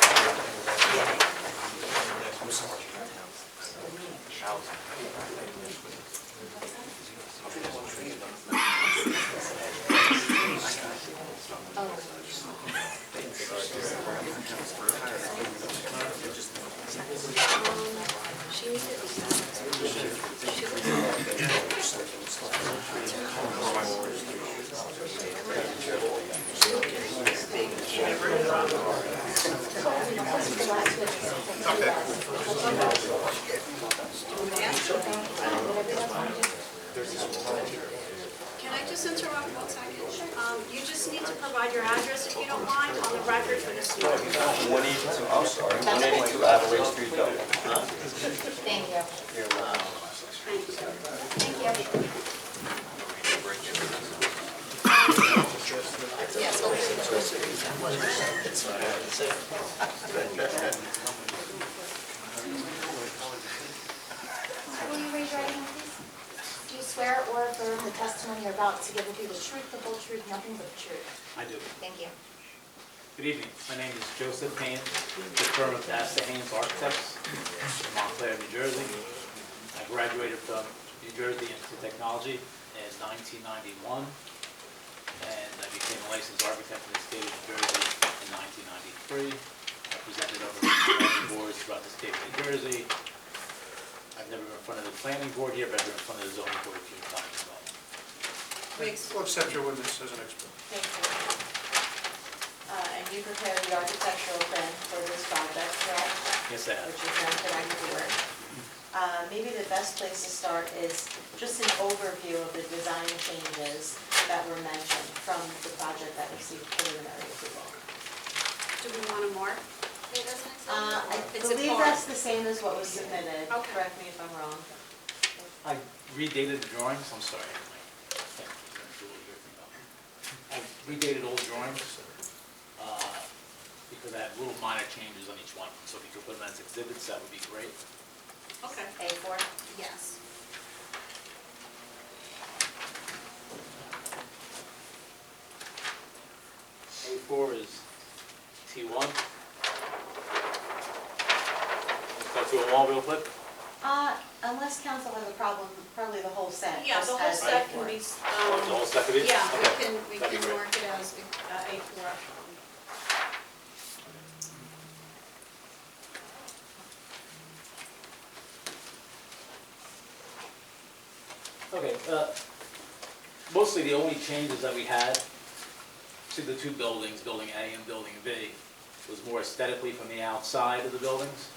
Can I just interrupt 1 second? You just need to provide your address, if you don't mind, on the record for this meeting. 182, I'm sorry, 182 Adelaide Street, Belleville. Thank you. Thank you. Will you raise your right hand, please? Do you swear or affirm the testimony you're about to give will be the truth, the whole truth, nothing but the truth? I do. Thank you. Good evening. My name is Joseph Haynes, the firm of Basta Haynes Architects from Montclair, New Jersey. I graduated from New Jersey Institute of Technology in 1991, and I became a licensed architect in the state of New Jersey in 1993. I presented over planning boards throughout the state of New Jersey. I've never been in front of the planning board here, but I've been in front of the zoning board a few times as well. We'll accept your witness as an expert. Thank you. And you prepared the architectural plan for this project, correct? Yes, I have. Which is then correct work. Maybe the best place to start is just an overview of the design changes that were mentioned from the project that received preliminary approval. Do we want to mark it as an example? I It's a believe part. that's the same as what was submitted. Okay. Correct me if I'm wrong. I redated the drawings, I'm sorry. I redated old drawings because I have little minor changes on each one. So if you could put them as exhibits, that would be great. Okay. A4? Yes. A4 is T1. Let's go through them all real quick. Unless council has a problem, probably the whole set. Yeah, just the whole has set A4. can be, The whole set of these? yeah, Okay. we That'd be can great. mark it as A4. Okay, mostly the only changes that we had to the two buildings, Building A and Building B, was more aesthetically from the outside of the buildings,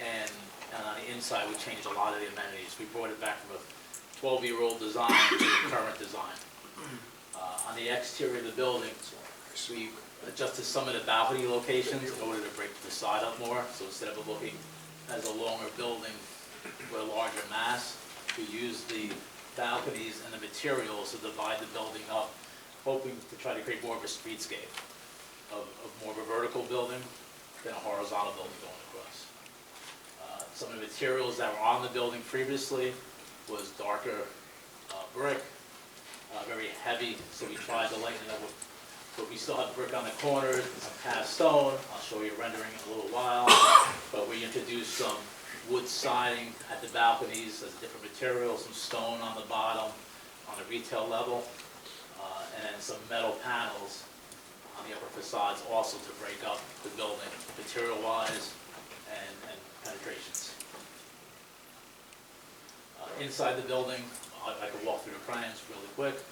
and on the inside, we changed a lot of the amenities. We brought it back from a 12-year-old design to the current design. On the exterior of the building, we adjusted some of the balcony locations in order to break the facade up more, so instead of it looking as a longer building with a larger mass, we used the balconies and the materials to divide the building up, hoping to try to create more of a streetscape of more of a vertical building than a horizontal building going across. Some of the materials that were on the building previously was darker brick, very heavy, so we tried to lighten it up with, but we still have brick on the corners, some cast stone. I'll show you a rendering in a little while, but we introduced some wood siding at the balconies as a different material, some stone on the bottom on the retail level, and then some metal panels on the upper facades also to break up the building material-wise and penetrations. Inside the building, I could walk through the plans really quick.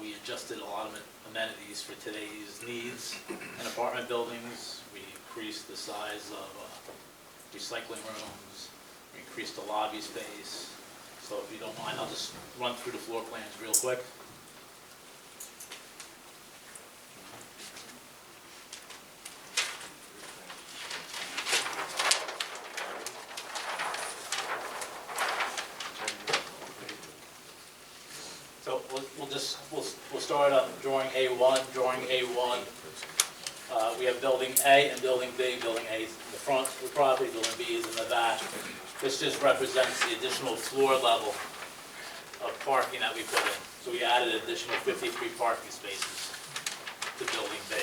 We adjusted a lot of amenities for today's needs in apartment buildings. We increased the size of recycling rooms, we increased the lobby space. So if you don't mind, I'll just run through the floor plans real quick. start on drawing A1. Drawing A1, we have building A and building B. Building A is in the front of the property, building B is in the back. This just represents the additional floor level of parking that we put in. So we added an additional 53 parking spaces to building B.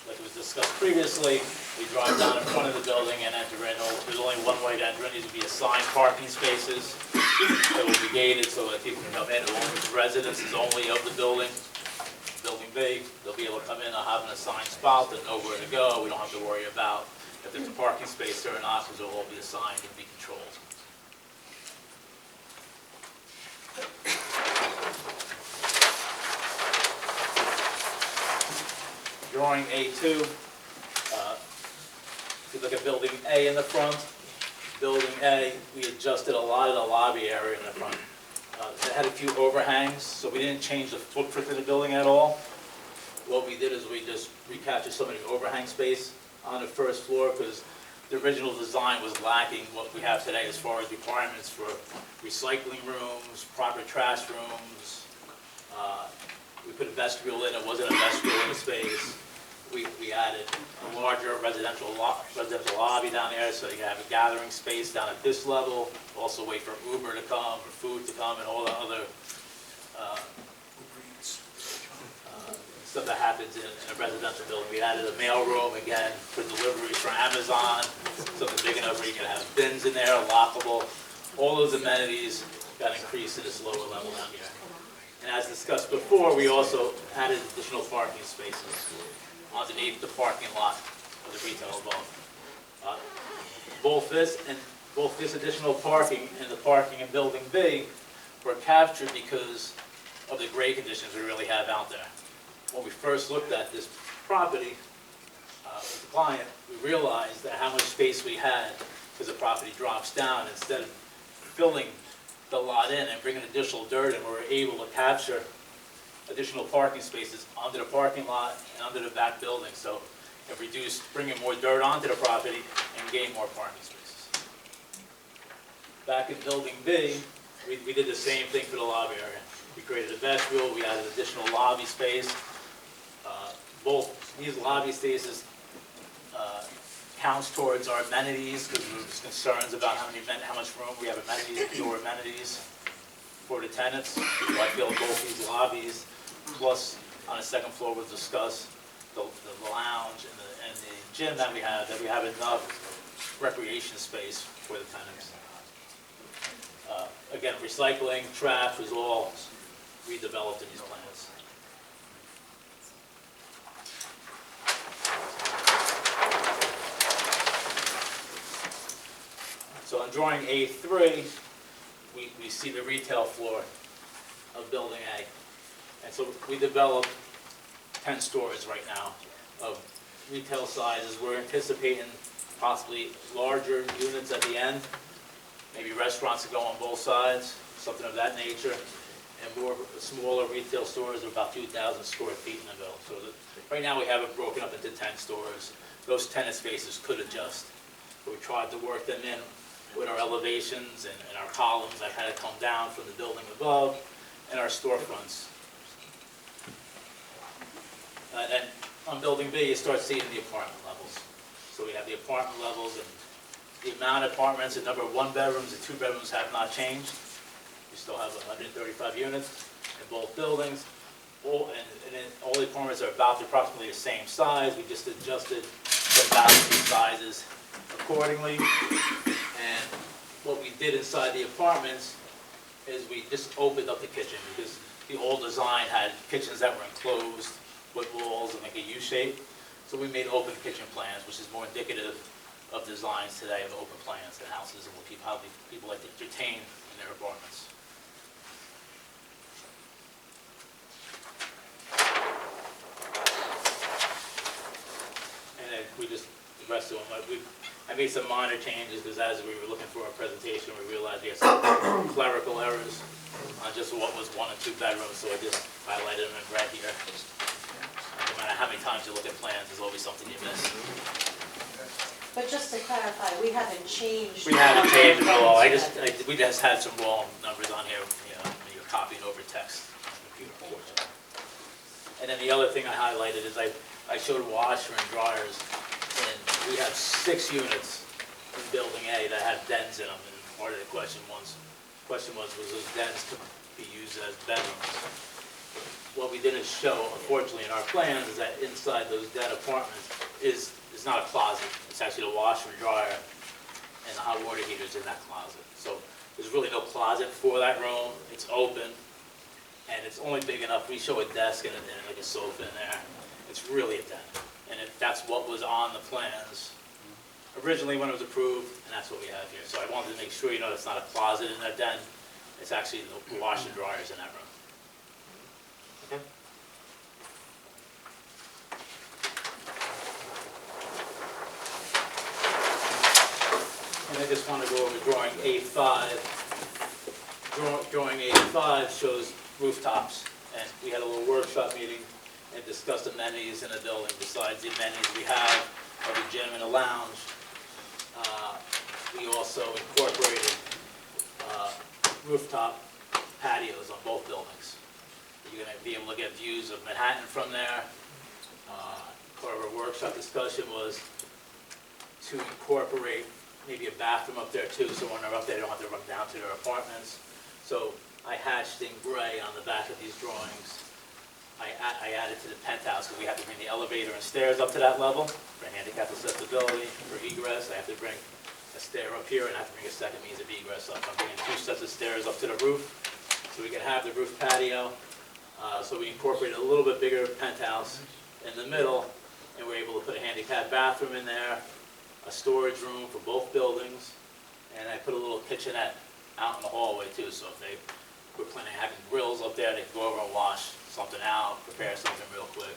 Like was discussed previously, we drive down in front of the building and enter in. There's only one way to enter in. These will be assigned parking spaces that will be gated so that people can come in. As long as the residence is only of the building, building B, they'll be able to come in, they'll have an assigned spot, they'll know where to go. We don't have to worry about if there's a parking space there or not, because they'll all be assigned and be controlled. Drawing A2, if you look at building A in the front, building A, we adjusted a lot of the lobby area in the front. It had a few overhangs, so we didn't change the footprint of the building at all. What we did is we just recaptured some of the overhang space on the first floor because the original design was lacking what we have today as far as requirements for recycling rooms, proper trash rooms. We put a vestibule in, it wasn't a vestibule in the space. We added a larger residential lobby down there, so you have a gathering space down at this level. Also wait for Uber to come, for food to come, and all the other stuff that happens in a residential building. We added a mail room, again, for deliveries for Amazon, something big enough where you can have bins in there, lockable. All those amenities got increased to this lower level down here. And as discussed before, we also added additional parking spaces underneath the parking lot of the retail above. Both this additional parking and the parking in building B were captured because of the grade conditions we really have out there. When we first looked at this property with the client, we realized that how much space we had because the property drops down. Instead of filling the lot in and bringing additional dirt in, we were able to capture additional parking spaces under the parking lot and under the back building. So it reduced bringing more dirt onto the property and gain more parking spaces. Back in building B, we did the same thing for the lobby area. We created a vestibule, we added additional lobby space. Both these lobby spaces counts towards our amenities because there's concerns about how much room we have amenities, indoor amenities for the tenants. So I feel both these lobbies, plus on the second floor we'll discuss the lounge and the gym that we have enough recreation space for the tenants. Again, recycling, trash was all redeveloped in these plans. So on drawing A3, we see the retail floor of building A. And so we developed 10 stores right now of retail sizes. We're anticipating possibly larger units at the end, maybe restaurants that go on both sides, something of that nature, and more smaller retail stores of about 2,000 square feet in the middle. So right now we have it broken up into 10 stores. Those tenant spaces could adjust, but we tried to work them in with our elevations and our columns that kind of come down from the building above and our storefronts. And on building B, you start seeing the apartment levels. So we have the apartment levels, and the amount of apartments, the number of one-bedrooms and two-bedrooms have not changed. We still have 135 units in both buildings. All the apartments are about approximately the same size. We just adjusted the balcony sizes accordingly. And what we did inside the apartments is we just opened up the kitchen because the old design had kitchens that were enclosed with walls and like a U shape. So we made open kitchen plans, which is more indicative of designs today of open plans in houses and how people like to entertain in their apartments. And then the rest of them, I made some minor changes because as we were looking for our presentation, we realized we had some clerical errors on just what was 1 and 2 bedrooms, so I just highlighted them in red here. No matter how many times you look at plans, there's always something you miss. But just to clarify, we haven't changed. We haven't changed at all. We just had some wrong numbers on here, when you're copying over text. computer, unfortunately. And then the other thing I highlighted is I showed washer and dryers, and we have 6 units in Building A that have dens in them, and part of the question was those dens to be used as bedrooms? What we didn't show, unfortunately, in our plans is that inside those den apartments is not a closet. It's actually the washer and dryer and the hot water heaters in that closet. So there's really no closet for that room. It's open, and it's only big enough. We show a desk and like a sofa in there. It's really a den, and that's what was on the plans originally when it was approved, and that's what we have here. So I wanted to make sure you know it's not a closet in that den. It's actually the washer and dryers in that room. Okay. And I just want to go over drawing A5. Drawing A5 shows rooftops, and we had a little workshop meeting and discussed amenities in the building. Besides the amenities we have of the gym and a lounge, we also incorporated rooftop patios on both buildings. You're going to be able to get views of Manhattan from there. Part of our workshop discussion was to incorporate maybe a bathroom up there too, so when they're up there, they don't have to run down to their apartments. So I hatched in gray on the back of these drawings. I added to the penthouse because we have to bring the elevator and stairs up to that level for handicap accessibility, for egress. I have to bring a stair up here and I have to bring a second means of egress up. I'm bringing 2 sets of stairs up to the roof so we can have the roof patio. So we incorporated a little bit bigger penthouse in the middle, and we're able to put a handicap bathroom in there, a storage room for both buildings, and I put a little kitchenette out in the hallway too, so if they were planning on having grills up there, they could go over and wash something out, prepare something real quick.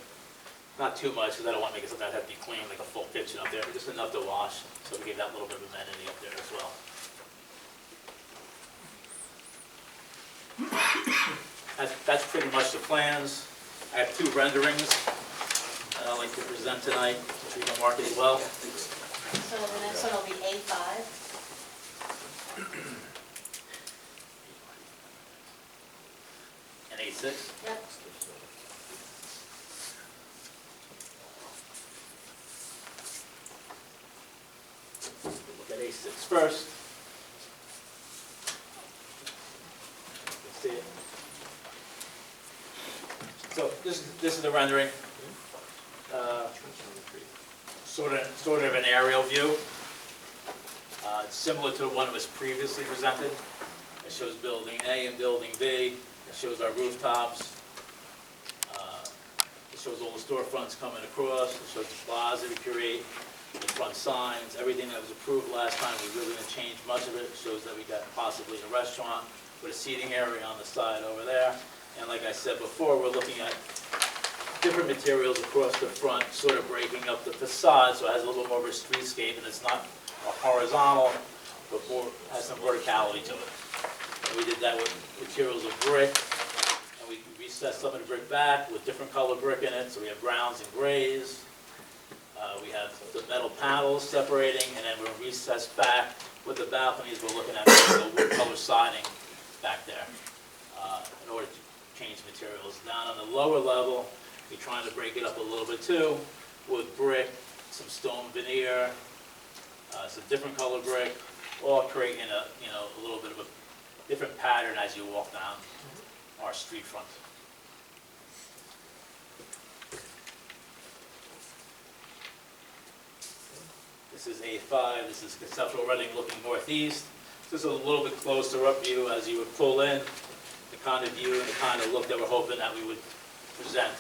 Not too much, because I don't want to make it something that have to be clean, like a full kitchen up there, but just enough to wash, so we gave that little bit of amenity up there as well. That's pretty much the plans. I have 2 renderings that I'd like to present tonight, which we can mark as well. So the next one will be A5. And A6. Yep. Look at A6 first. You can see it. So this is the rendering. Sort of an aerial view. It's similar to the one that was previously presented. It shows building A and building B. It shows our rooftops. It shows all the storefronts coming across. It shows the plaza we create, the front signs, everything that was approved last time. We really didn't change much of it. It shows that we got possibly a restaurant with a seating area on the side over there. And like I said before, we're looking at different materials across the front, sort of breaking up the facade so it has a little more of a streetscape, and it's not a horizontal, but more has some verticality to it. And we did that with materials of brick, and we recessed some of the brick back with different color brick in it, so we have browns and grays. We have the metal panels separating, and then we're recessed back with the balconies. We're looking at the wood color siding back there in order to change materials. Down on the lower level, we're trying to break it up a little bit too, with brick, some stone veneer, some different color brick, all creating a little bit of a different pattern as you walk down our street front. This is A5, this is conceptual rendering looking northeast. This is a little bit closer up view as you would pull in, the kind of view and the kind of look that we're hoping that we would present.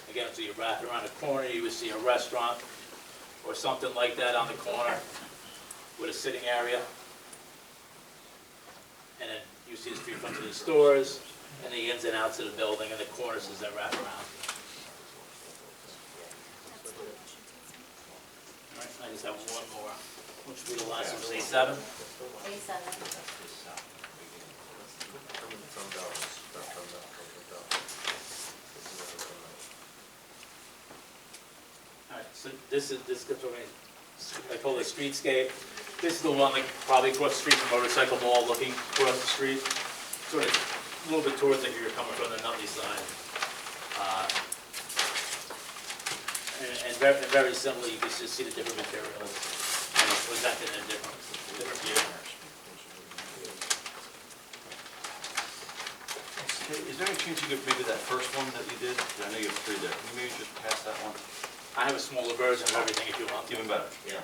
Again, so you wrap around the corner, you would see a restaurant or something like that on the corner with a sitting area. And then you see the street front of the stores and the ins and outs of the building and the cornices that wrap around. All right, I just have one more, which will be the last one, A7. A7. All right, so this gets over, I call it streetscape. This is the one like probably across the street from Motorcycle Mall, looking across the street. Sort of little bit towards it, you're coming from the Nutley side. And very simply, you can just see the different materials, presented in different view. Is there any chance you could, maybe that first one that you did, I know you have 3 there, can you maybe just pass that one? I have a smaller version of everything if you want. Even better. Yeah.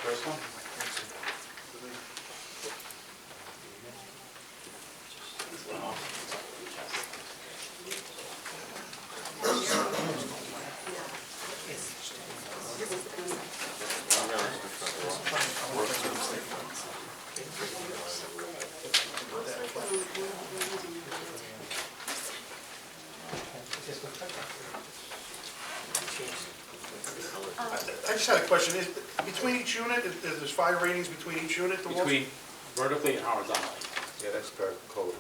First one? I just had a question, between each unit, is there fire ratings between each unit? The walls? Between vertically and horizontally. Yeah, that's per code.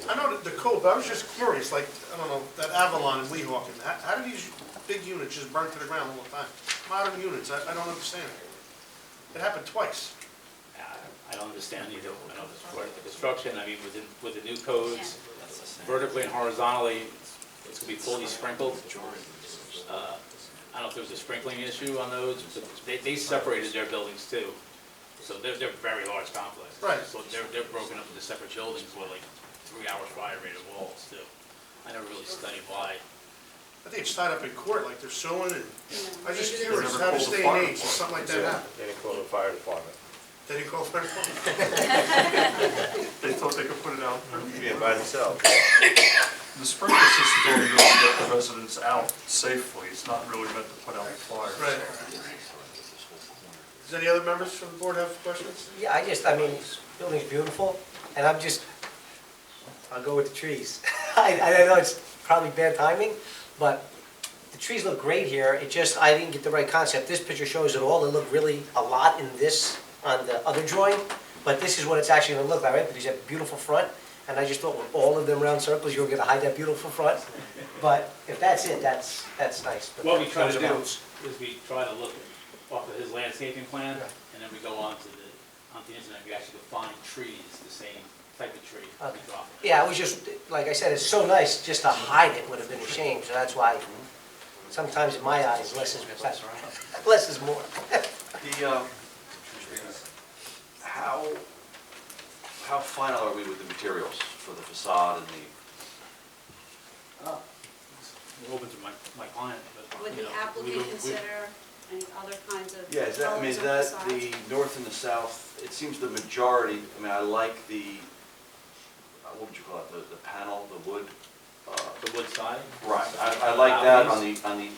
I know the code, but I was just curious, like, I don't know, that Avalon and Weehawken, how do these big units just burn to the ground all the time? Modern units, I don't understand it. It happened twice. I don't understand either. I know the construction, I mean, with the new codes, vertically and horizontally, it's gonna be fully sprinkled. I don't know if there was a sprinkling issue on those, but they separated their buildings too. So they're very large complexes. Right. So they're broken up into separate buildings with like 3 hours fire rated walls too. I never really studied why. I think it's tied up in court, like they're suing, and I was just They curious, never how called this the day fire and age, does something like that happen? They didn't call the fire department. They didn't call the fire department? They thought they could put it out. Yeah, by themselves. The sprinkler system don't really get the residents out safely. It's not really meant to put out fires. Right. Does any other members from the board have questions? Yeah, I mean, building's beautiful, and I'll go with the trees. I know it's probably bad timing, but the trees look great here. I didn't get the right concept. This picture shows it all. It looked really a lot in this, on the other drawing, but this is what it's actually gonna look like, right? Because you have a beautiful front, and I just thought with all of them round circles, you were gonna hide that beautiful front. But if that's it, that's nice. But What we try to those do amounts. is we try to look off of his landscaping plan, and then we go onto the internet, we actually define trees, the same type of tree. We Okay. drop it. Yeah, it was just, like I said, it's so nice, just to hide it would have been a shame, so that's why sometimes in my eyes, less is more. How final are we with the materials for the facade and the, We're open to my client, but, Would you the know, applicant consider any other kinds of yeah, is that, I mean, is colors that of the north and the south? It seems the majority, I mean, I like the, what would you call it, the panel, the wood? the wood side. Right, I like that on the, I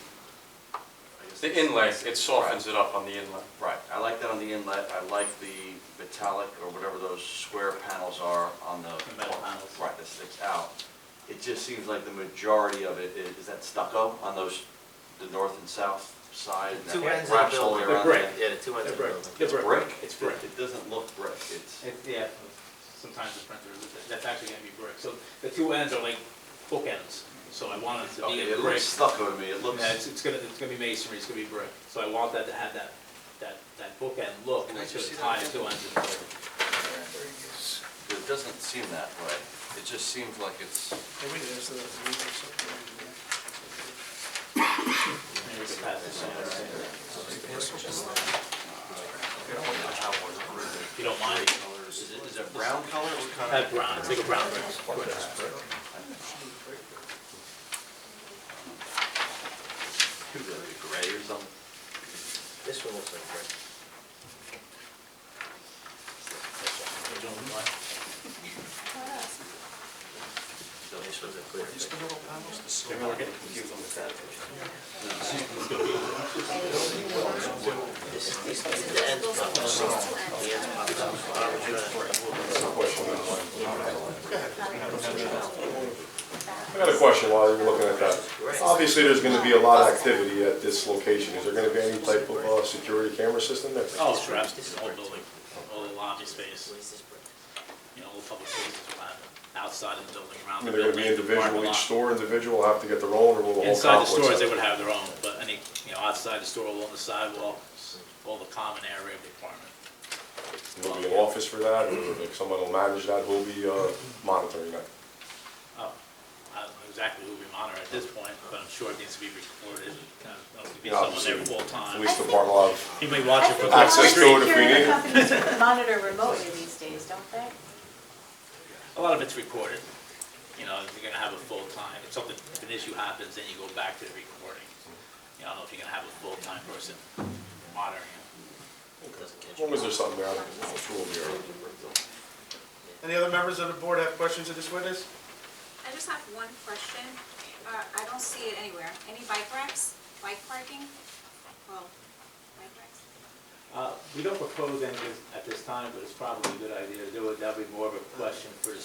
guess The inlet, it softens it up on the inlet. right, I like that on the inlet, I like the metallic or whatever those square panels are on the. The metal panels. Right, that sticks out. It just seems like the majority of it is that stucco on those, the north and south side? and Two that ends of the wraps all the way building. around They're it? Yeah, the two ends of the building. It's brick? It's brick. It doesn't look brick, it's, Yeah, sometimes the printer, that's actually gonna be brick. So the 2 ends are like bookends, so I want it to be okay, a it brick. looks stucco to me, it looks. Yeah, it's gonna be masonry, it's gonna be brick. So I want that to have that bookend look, and it's gonna tie the 2 ends of the building. It doesn't seem that way. It just seems like it's, Yeah, we did, so that's the reason, so- Maybe we could pass this on. If you don't mind. is it brown color? What kind of? That brown, it's like a brown brick. Could be like a gray or something. This one looks like brick. Just the little panels, the silver. Maybe we're getting confused on the side. These are the ends. The ends pop out. question while you're looking at that. Obviously, there's gonna be a lot of activity at this location. Is there gonna be any type of security camera system there? Oh, sure, absolutely, the whole building, all the lobby space, you know, all the public spaces will have it, outside of the building, I around mean, the they're building. gonna be individual, parking each lot. store individual have to get their own, or will the whole Inside the complex stores, have- they would have their own, but any, you know, outside the store, along the sidewalks, all the common area of the apartment. Will there be an office for that, or like someone will manage that, who'll be monitoring that? Oh, I don't know exactly who we monitor at this point, but I'm sure it needs to be recorded, there'll be Yeah, someone there obviously, full-time. Police department will have He may watch it from I across the access to street. it if we need it. Companies monitor remotely these days, don't they? A lot of it's recorded. You know, if you're gonna have a full-time, if something, if an issue happens, then you go back to the recording. You know, I don't know if you're gonna have a full-time person monitoring it. As long as there's something there, I'm sure we'll be all right. Any other members of the board have questions of this witness? I just have one question. I don't see it anywhere. Any bike racks, bike parking? Well, bike racks? We don't propose any at this time, but it's probably a good idea to do it. That'll be more of a question for the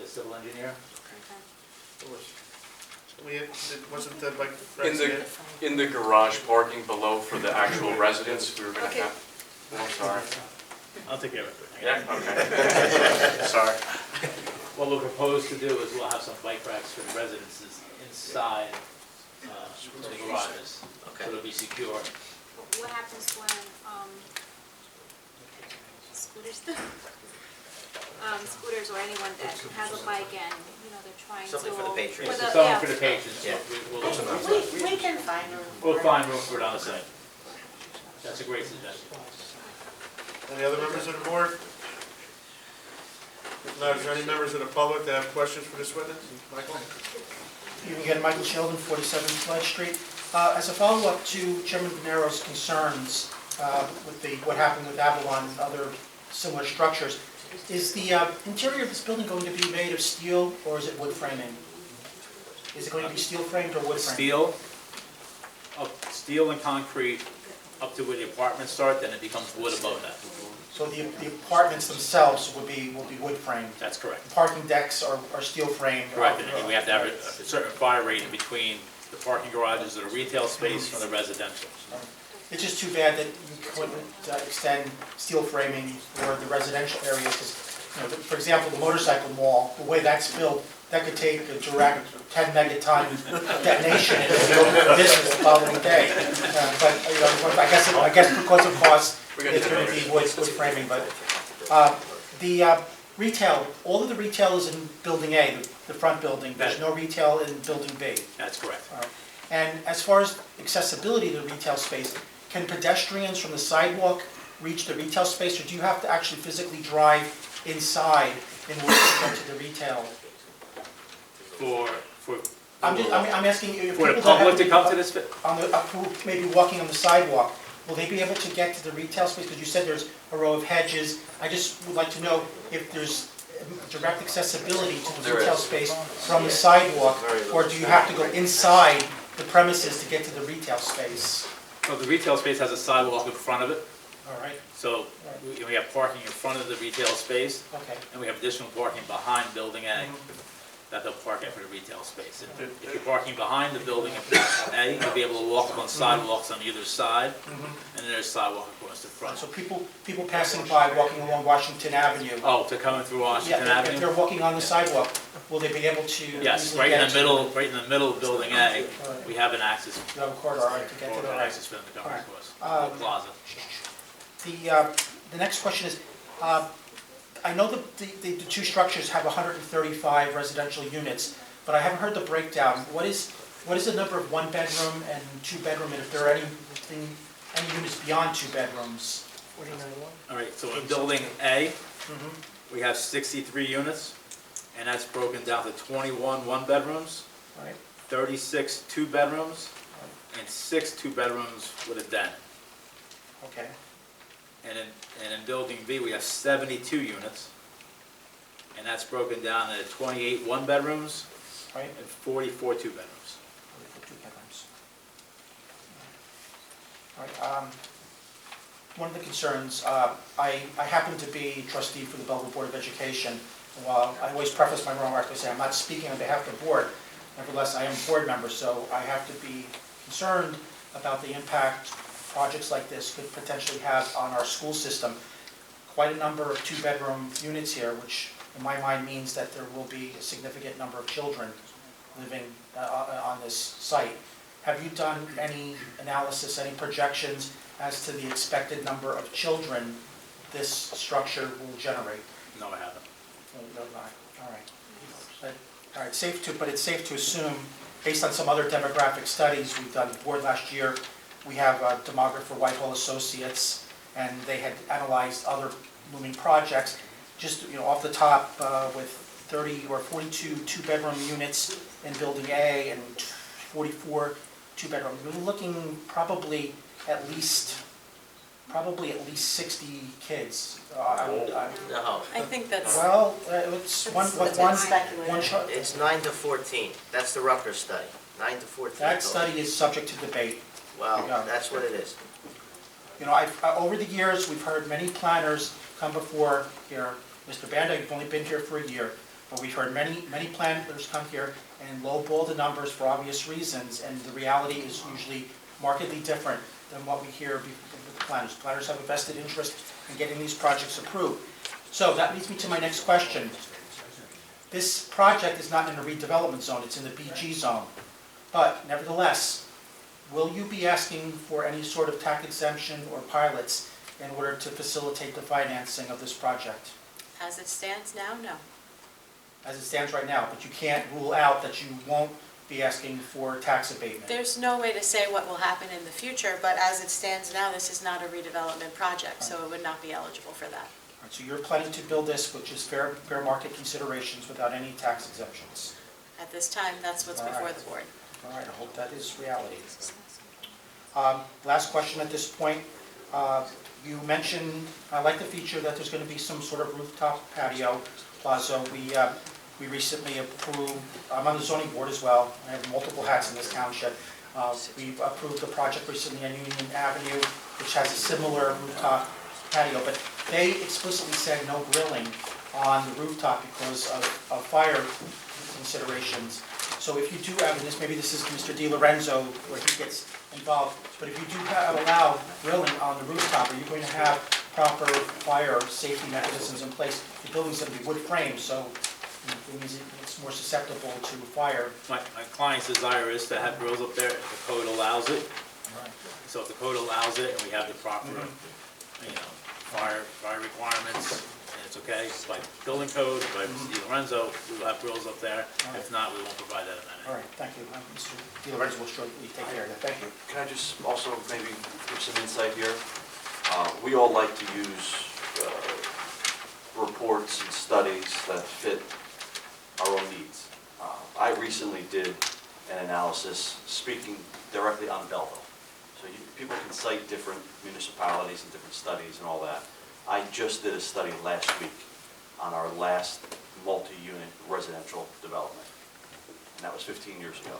the civil engineer. Wasn't the bike In the garage parking below for the actual residents, we were gonna Okay. have, oh, I'm sorry. I'll take care of it. Yeah, okay. Sorry. What we'll propose to do is we'll have some bike racks for the residences inside the garages. So it'll be secure. What happens when, scooters, scooters or anyone that has a bike and, you know, they're trying to. Something for the patrons. Something for the patrons. Yeah. We can find room. We'll find room for it on the site. That's a great suggestion. Any other members of the board? If not, is there any members of the public that have questions for this witness? Michael? You again, Michael Sheldon, 47 Flood Street. As a follow-up to Chairman Venero's concerns with what happened with Avalon and other similar structures, is the interior of this building going to be made of steel or is it wood framing? Is it going to be steel framed or wood framed? Steel and concrete up to where the apartments start, then it becomes wood above that. So the apartments themselves will be wood framed? That's correct. The parking decks are steel framed? Correct, and we have to have a certain fire rating between the parking garages that are retail space from the residential. It's just too bad that you couldn't extend steel framing for the residential areas, because, you know, for example, the motorcycle mall, the way that's built, that could take a direct 10 megaton detonation and it'll be open for business the following day. But, you know, I guess because of cost, it's going to be wood framing, but the retail, all of the retail is in Building A, the front building, there's no retail in Building B. That's correct. All right. And as far as accessibility to the retail space, can pedestrians from the sidewalk reach the retail space, or do you have to actually physically drive inside in order to get to the retail? I'm asking you, for the public to come to this, who may be walking on the sidewalk, will they be able to get to the retail space? Because you said there's a row of hedges. I just would like to know if there's direct accessibility to the retail space from the sidewalk, or do you have to go inside the premises to get to the retail space? so the retail space has a sidewalk in front of it. All right, So we have parking in front of the retail space, okay. and we have additional parking behind Building A that they'll park at for the retail space. And if you're parking behind the Building A, you'll be able to walk on sidewalks on either side, and then there's sidewalk across the front. So people passing by, walking along Washington Avenue. Oh, to coming through Washington Yeah, if Avenue? they're walking on the sidewalk, will they be able to? Yes, easily get to- right in the middle of Building A, we have an access, You have a corridor to get to the an right. access for them to come Alright. across, the plaza. The next question is, I know that the two structures have 135 residential units, but I haven't heard the breakdown. What is the number of one-bedroom and two-bedroom, and if there are any units beyond two bedrooms? All right, so in Building A, we have 63 units, and that's broken down to 21 one-bedrooms, Right. 36 two-bedrooms, and 6 two-bedrooms with a den. Okay. And in Building B, we have 72 units, and that's broken down to 28 one-bedrooms Right. and 44 two-bedrooms. Two bedrooms. All right. One of the concerns, I happen to be trustee for the Belleville Board of Education. While I always preface my remarks by saying I'm not speaking on behalf of the board, Nevertheless, I am a board member, so I have to be concerned about the impact projects like this could potentially have on our school system. Quite a number of two-bedroom units here, which in my mind means that there will be a significant number of children living on this site. Have you done any analysis, any projections as to the expected number of children this structure will generate? No, I haven't. No, all right. All right, but it's safe to assume, based on some other demographic studies we've done board last year, we have a demographer, Whitehall Associates, and they had analyzed other looming projects. Just, off the top, with 30 or 42 two-bedroom units in Building A and 44 two-bedroom, we're looking probably at least 60 kids. No. I think that's. Well, it's one chart. It's 9 to 14. That's the Rutgers study, 9 to 14. That study is subject to debate. Well, that's what it is. Over the years, we've heard many planners come before here. Mr. Banda, you've only been here for a year, but we've heard many planners come here and lowball the numbers for obvious reasons, and the reality is usually markedly different than what we hear with the planners. Planners have a vested interest in getting these projects approved. So that leads me to my next question. This project is not in a redevelopment zone, it's in the BG zone. But nevertheless, will you be asking for any sort of tax exemption or pilots in order to facilitate the financing of this project? As it stands now, no. As it stands right now, but you can't rule out that you won't be asking for tax abatement. There's no way to say what will happen in the future, but as it stands now, this is not a redevelopment project, so it would not be eligible for that. All right, so you're planning to build this with just fair market considerations without any tax exemptions? At this time, that's what's before the board. All right, I hope that is reality. Last question at this point. You mentioned, I like the feature that there's going to be some sort of rooftop patio plaza. We recently approved, I'm on the zoning board as well, I have multiple hats in this township. We've approved a project recently on Union Avenue, which has a similar rooftop patio, but they explicitly said no grilling on the rooftop because of fire considerations. So if you do have, and maybe this is Mr. DiLorenzo where he gets involved, but if you do allow grilling on the rooftop, are you going to have proper fire safety mechanisms in place? The building's going to be wood framed, so it means it's more susceptible to fire. My client's desire is to have grills up there if the code allows it. So if the code allows it and we have the proper, fire requirements, and it's okay, by building code, by Mr. DiLorenzo, we will have grills up there. If not, we won't provide that amenity. All right, thank you. Mr. DiLorenzo will surely take care of that. Thank you. Can I just also maybe give some insight here? We all like to use reports and studies that fit our own needs. I recently did an analysis speaking directly on Belleville. So people can cite different municipalities and different studies and all that. I just did a study last week on our last multi-unit residential development. And that was 15 years ago.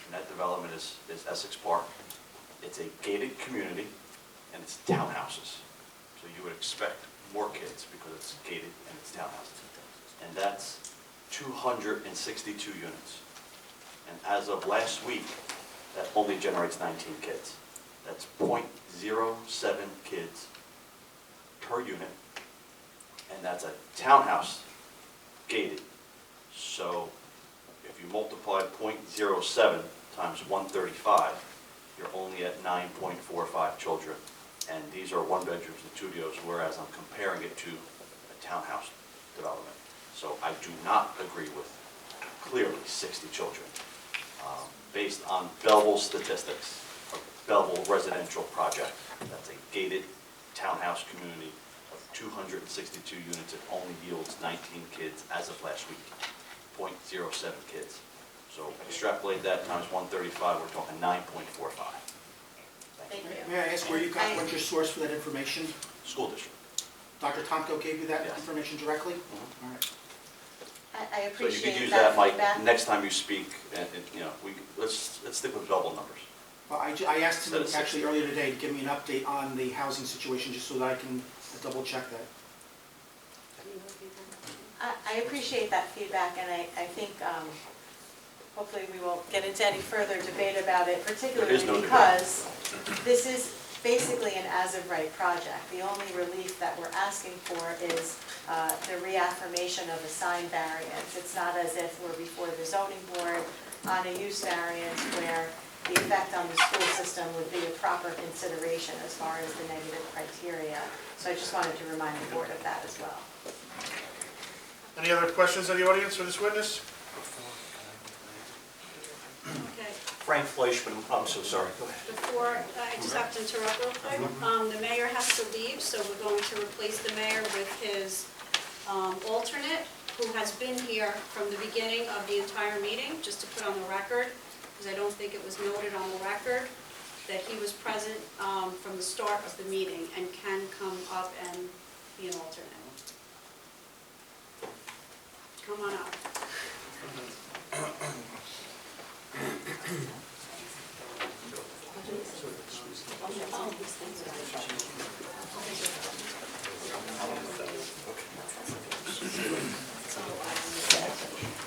And that development is Essex Park. It's a gated community and it's townhouses. So you would expect more kids because it's gated and it's townhouses. And that's 262 units. And as of last week, that only generates 19 kids. That's 0.07 kids per unit, and that's a townhouse gated. So if you multiply 0.07 times 135, you're only at 9.45 children. And these are one bedrooms and studios, whereas I'm comparing it to a townhouse development. So I do not agree with clearly 60 children. Based on Belleville statistics, a Belleville residential project, that's a gated townhouse community of 262 units. It only yields 19 kids as of last week, 0.07 kids. So extrapolate that times 135, we're talking 9.45. Thank you. May I ask where you got, what's your source for that information? School district. Dr. Tomko gave you that Yes. information directly? Mm-hmm. All right. I So you appreciate could use that that, Mike, feedback. next time you speak, and, let's stick with Belleville numbers. Well, I asked him Instead of 60. actually earlier today to give me an update on the housing situation, just so that I can double check that. I appreciate that feedback, and I think hopefully we won't get into any further debate about it, particularly no debate. because this is basically an as-of-right project. The only relief that we're asking for is the reaffirmation of a sign variance. It's not as if we're before the zoning board on a use variance where the effect on the school system would be a proper consideration as far as the negative criteria. So I just wanted to remind the board of that as well. Any other questions of the audience for this witness? Okay. Frank Fleischman, I'm so sorry, go ahead. Before, I just have to interrupt real quick. The mayor has to leave, so we're going to replace the mayor with his alternate, who has been here from the beginning of the entire meeting, just to put on the record, because I don't think it was noted on the record that he was present from the start of the meeting and can come up and be an alternate. Come on up.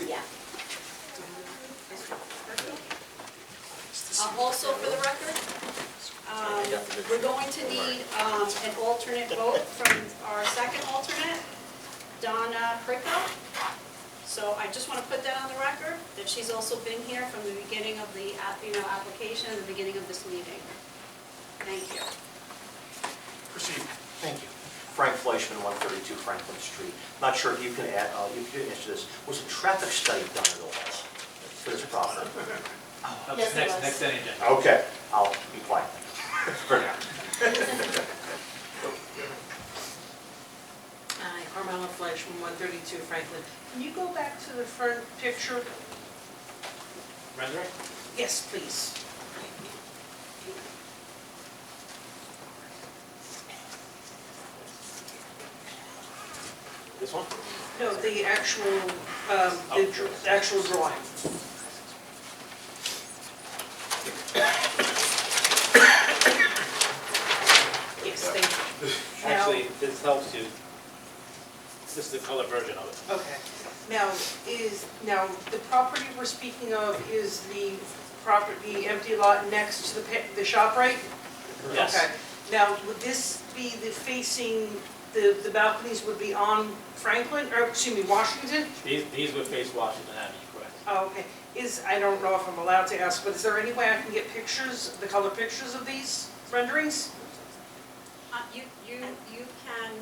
Yeah. Also for the record, we're going to need an alternate vote from our second alternate, Donna Pricko. So I just want to put that on the record, that she's also been here from the beginning of the application and the beginning of this meeting. Thank you. Proceed. Thank you. Frank Fleischman, 132 Franklin Street. Not sure if you can add, you can answer this. Was a traffic study done at all for this property? Yes, it was. Next agenda. Okay, I'll be quiet for now. Hi, Carmela Fleischman, 132 Franklin. Can you go back to the front picture? Rendering? Yes, please. This one? No, the actual drawing. Yes, thank you. Actually, this helps you. This is the color version of it. Okay. Now, the property we're speaking of is the property, empty lot next to the shop, right? Yes. Okay. Now, would this be the facing, the balconies would be on Franklin, or excuse me, Washington? These would face Washington Avenue, correct? Oh, okay. I don't know if I'm allowed to ask, but is there any way I can get pictures, the color pictures of these renderings? You can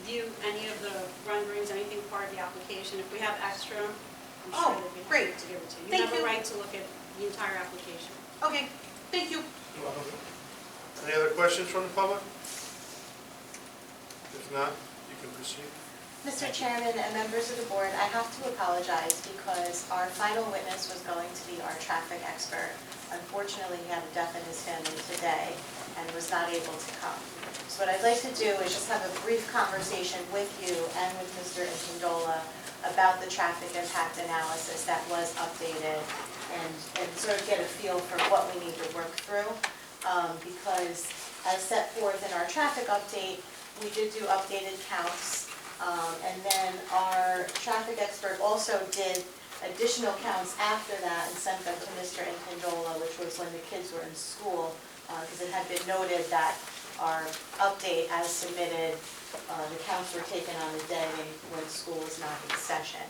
view any of the renderings, anything part of the application. If we have extra, I'm sure they'd be happy to give it to you. You have a right to look at the entire application. Okay, thank you. Any other questions from the public? If not, you can proceed. Mr. Chairman and members of the board, I have to apologize because our final witness was going to be our traffic expert. Unfortunately, he had a death in his family today and was not able to come. So what I'd like to do is just have a brief conversation with you and with Mr. Incandola about the traffic impact analysis that was updated and sort of get a feel for what we need to work through. Because as set forth in our traffic update, we did do updated counts. And then our traffic expert also did additional counts after that and sent them to Mr. Incandola, which was when the kids were in school, because it had been noted that our update as submitted, the counts were taken on the day when school was not in session.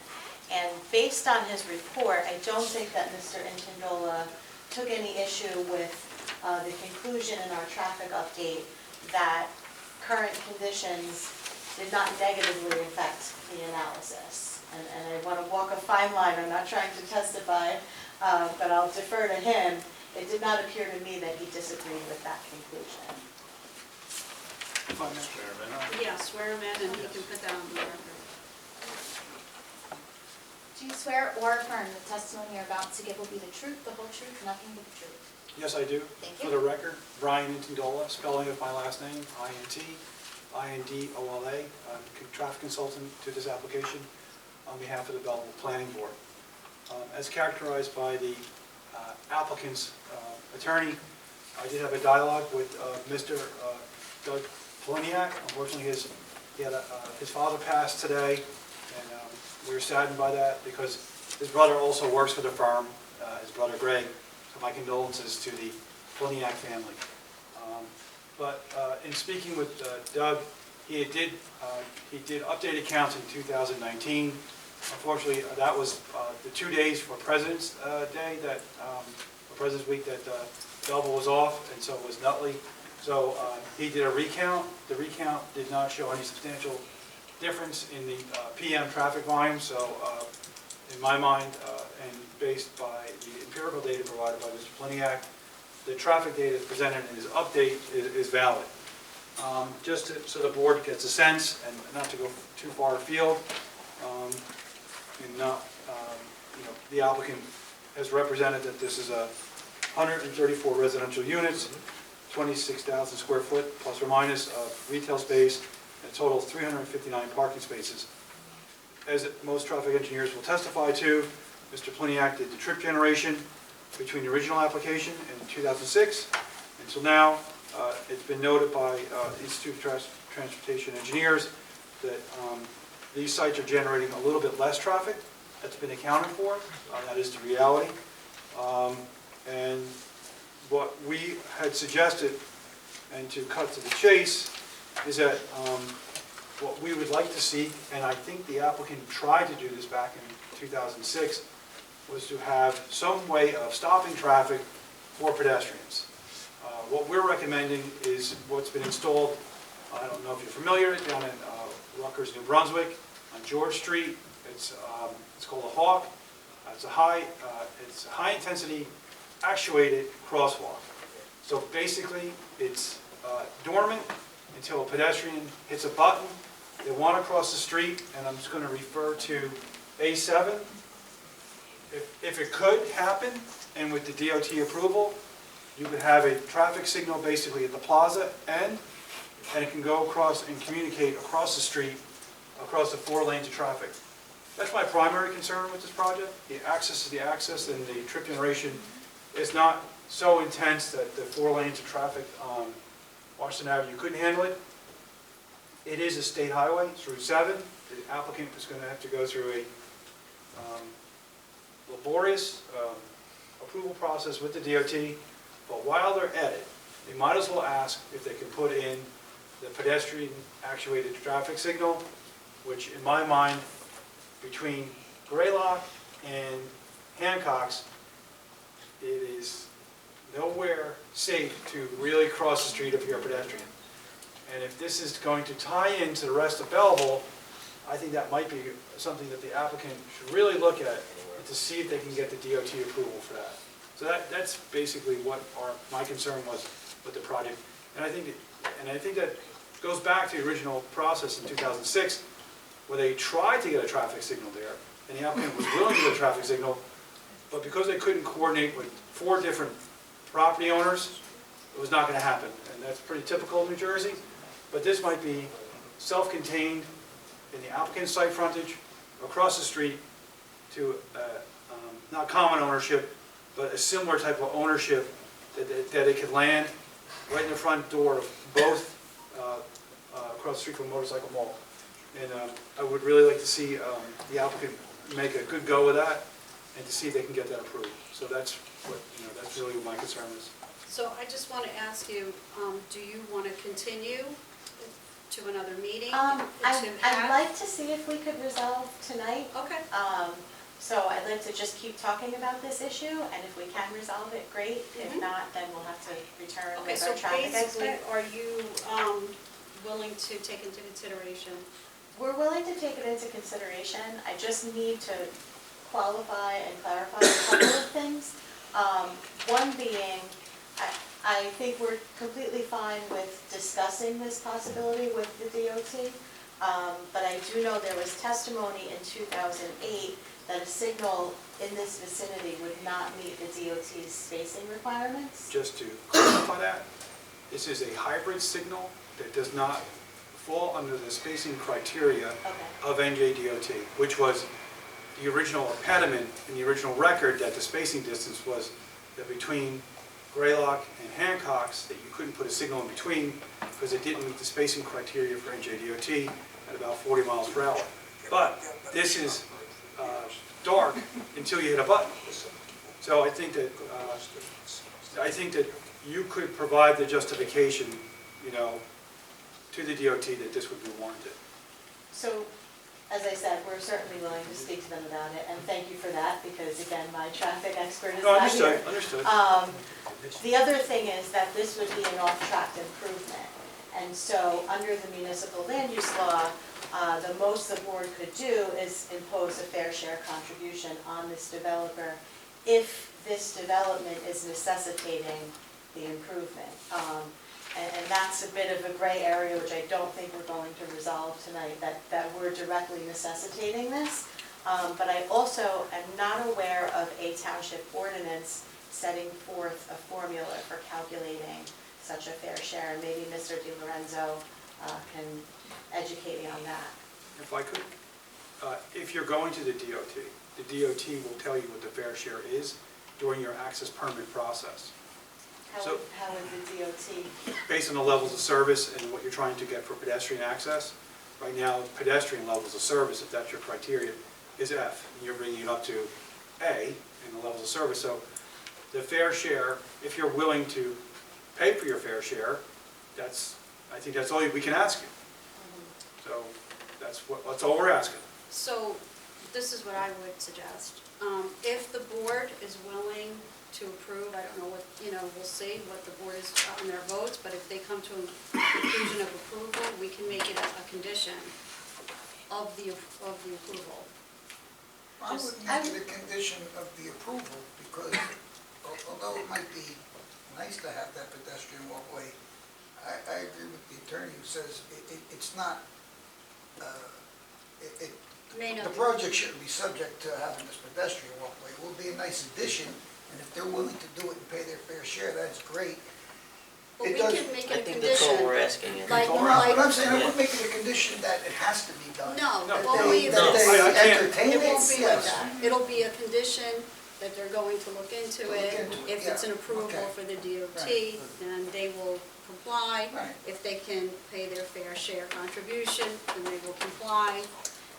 And based on his report, I don't think that Mr. Incandola took any issue with the conclusion in our traffic update that current conditions did not negatively affect the analysis. And I want to walk a fine line, I'm not trying to testify, but I'll defer to him. It did not appear to me that he disagreed with that conclusion. Yeah, swear him in and he can put that on the record. Do you swear or affirm the testimony you're about to give will be the truth, the whole truth, nothing but the truth? Yes, I do. Thank For you. the record, Brian Intindola, spelling of my last name, I-N-T-I-N-D-O-L-A. I'm a traffic consultant to this application on behalf of the Belleville Planning Board. As characterized by the applicant's attorney, I did have a dialogue with Mr. Doug Poliniak. Unfortunately, his father passed today, and we were saddened by that because His brother also works for the firm, his brother Greg, so my condolences to the Pliniak family. But in speaking with Doug, he did updated counts in 2019. Unfortunately, that was the 2 days for President's Day, or President's Week, that Belleville was off, and so it was Nutley. So he did a recount. The recount did not show any substantial difference in the PM traffic volume. So in my mind, and based by the empirical data provided by Mr. Pliniak, the traffic data presented in his update is valid. Just so the board gets a sense, and not to go too far afield, and not, the applicant has represented that this is 134 residential units, 26,000 square foot plus or minus of retail space, and a total of 359 parking spaces. As most traffic engineers will testify to, Mr. Pliniak did the trip generation between the original application in 2006 until now. It's been noted by Institute of Transportation Engineers that these sites are generating a little bit less traffic. That's been accounted for. That is the reality. And what we had suggested, and to cut to the chase, is that what we would like to see, and I think the applicant tried to do this back in 2006, was to have some way of stopping traffic for pedestrians. What we're recommending is what's been installed, I don't know if you're familiar, down in Rutgers, New Brunswick, on George Street. It's called a Hawk. It's a high intensity actuated crosswalk. So basically, it's dormant until a pedestrian hits a button. They want to cross the street, and I'm just going to refer to A7. If it could happen, and with the DOT approval, you could have a traffic signal basically at the plaza end, and it can go across and communicate across the street, across the 4 lanes of traffic. That's my primary concern with this project. The access to the access, and the trip generation is not so intense that the 4 lanes of traffic on Washington Avenue couldn't handle it. It is a state highway, it's Route 7. The applicant is going to have to go through a laborious approval process with the DOT, but while they're at it, they might as well ask if they can put in the pedestrian actuated traffic signal, which in my mind, between Graylock and Hancock's, it is nowhere safe to really cross the street if you're a pedestrian. And if this is going to tie into the rest of Belleville, I think that might be something that the applicant should really look at, and to see if they can get the DOT approval for that. So that's basically what my concern was with the project. And I think that goes back to the original process in 2006, where they tried to get a traffic signal there, and the applicant was willing to get a traffic signal, but because they couldn't coordinate with 4 different property owners, it was not going to happen. And that's pretty typical of New Jersey. But this might be self-contained in the applicant's site frontage, across the street to not common ownership, but a similar type of ownership that it could land right in the front door of both across the street from a motorcycle mall. And I would really like to see the applicant make a good go of that, and to see if they can get that approved. So that's what, that's really what my concern is. So I just want to ask you, do you want to continue to another meeting? I'd like to see if we could resolve tonight. Okay. So I'd like to just keep talking about this issue, and if we can resolve it, great. If not, then we'll have to return Okay, with so our traffic basically, expert. are you willing to take into consideration? We're willing to take it into consideration. I just need to qualify and clarify a couple of things. One being, I think we're completely fine with discussing this possibility with the DOT, but I do know there was testimony in 2008 that a signal in this vicinity would not meet the DOT's spacing requirements. Just to clarify that, this is a hybrid signal that does not fall under the spacing criteria of NJDOT, which was the original impediment in the original record, that the spacing distance was that between Graylock and Hancock's, that you couldn't put a signal in between because it didn't meet the spacing criteria for NJDOT at about 40 miles per hour. But this is dark until you hit a button. So I think that you could provide the justification, you know, to the DOT that this would be warranted. So, as I said, we're certainly willing to speak to them about it, and thank you for that, because again, my traffic expert is No, not here. understood. The other thing is that this would be an off-track improvement. And so, under the municipal land use law, the most the board could do is impose a fair share contribution on this developer if this development is necessitating the improvement. And that's a bit of a gray area, which I don't think we're going to resolve tonight, that we're directly necessitating this. But I also am not aware of a township ordinance setting forth a formula for calculating such a fair share. And maybe Mr. Di Lorenzo can educate me on that. If I could, if you're going to the DOT will tell you what the fair share is during your access permit process. How would the DOT? Based on the levels of service and what you're trying to get for pedestrian access. Right now, pedestrian levels of service, if that's your criteria, is F. And you're bringing it up to A in the levels of service. So the fair share, if you're willing to pay for your fair share, I think that's all we can ask you. So that's all we're asking. So this is what I would suggest. If the board is willing to approve, I don't know what, we'll see what the board is on their votes, but if they come to a conclusion of approval, we can make it a condition of the approval. I would make it a condition of the approval, because although it might be nice to have that pedestrian walkway, I agree with the attorney who says it's not, the project shouldn't be subject to having this pedestrian walkway. It will be a nice addition, and if they're willing to do it and pay their fair share, that's great. Well, we can make it a condition. That's all we're asking. Like, But I'm saying, I would make it a condition that it has to be done. No, That it won't be that this. they entertain It won't be like yes. that. It'll be a condition that they're going to look into it. If it's an approval okay. for the DOT, Right. then they will comply. Right. If they can pay their fair share contribution, then they will comply.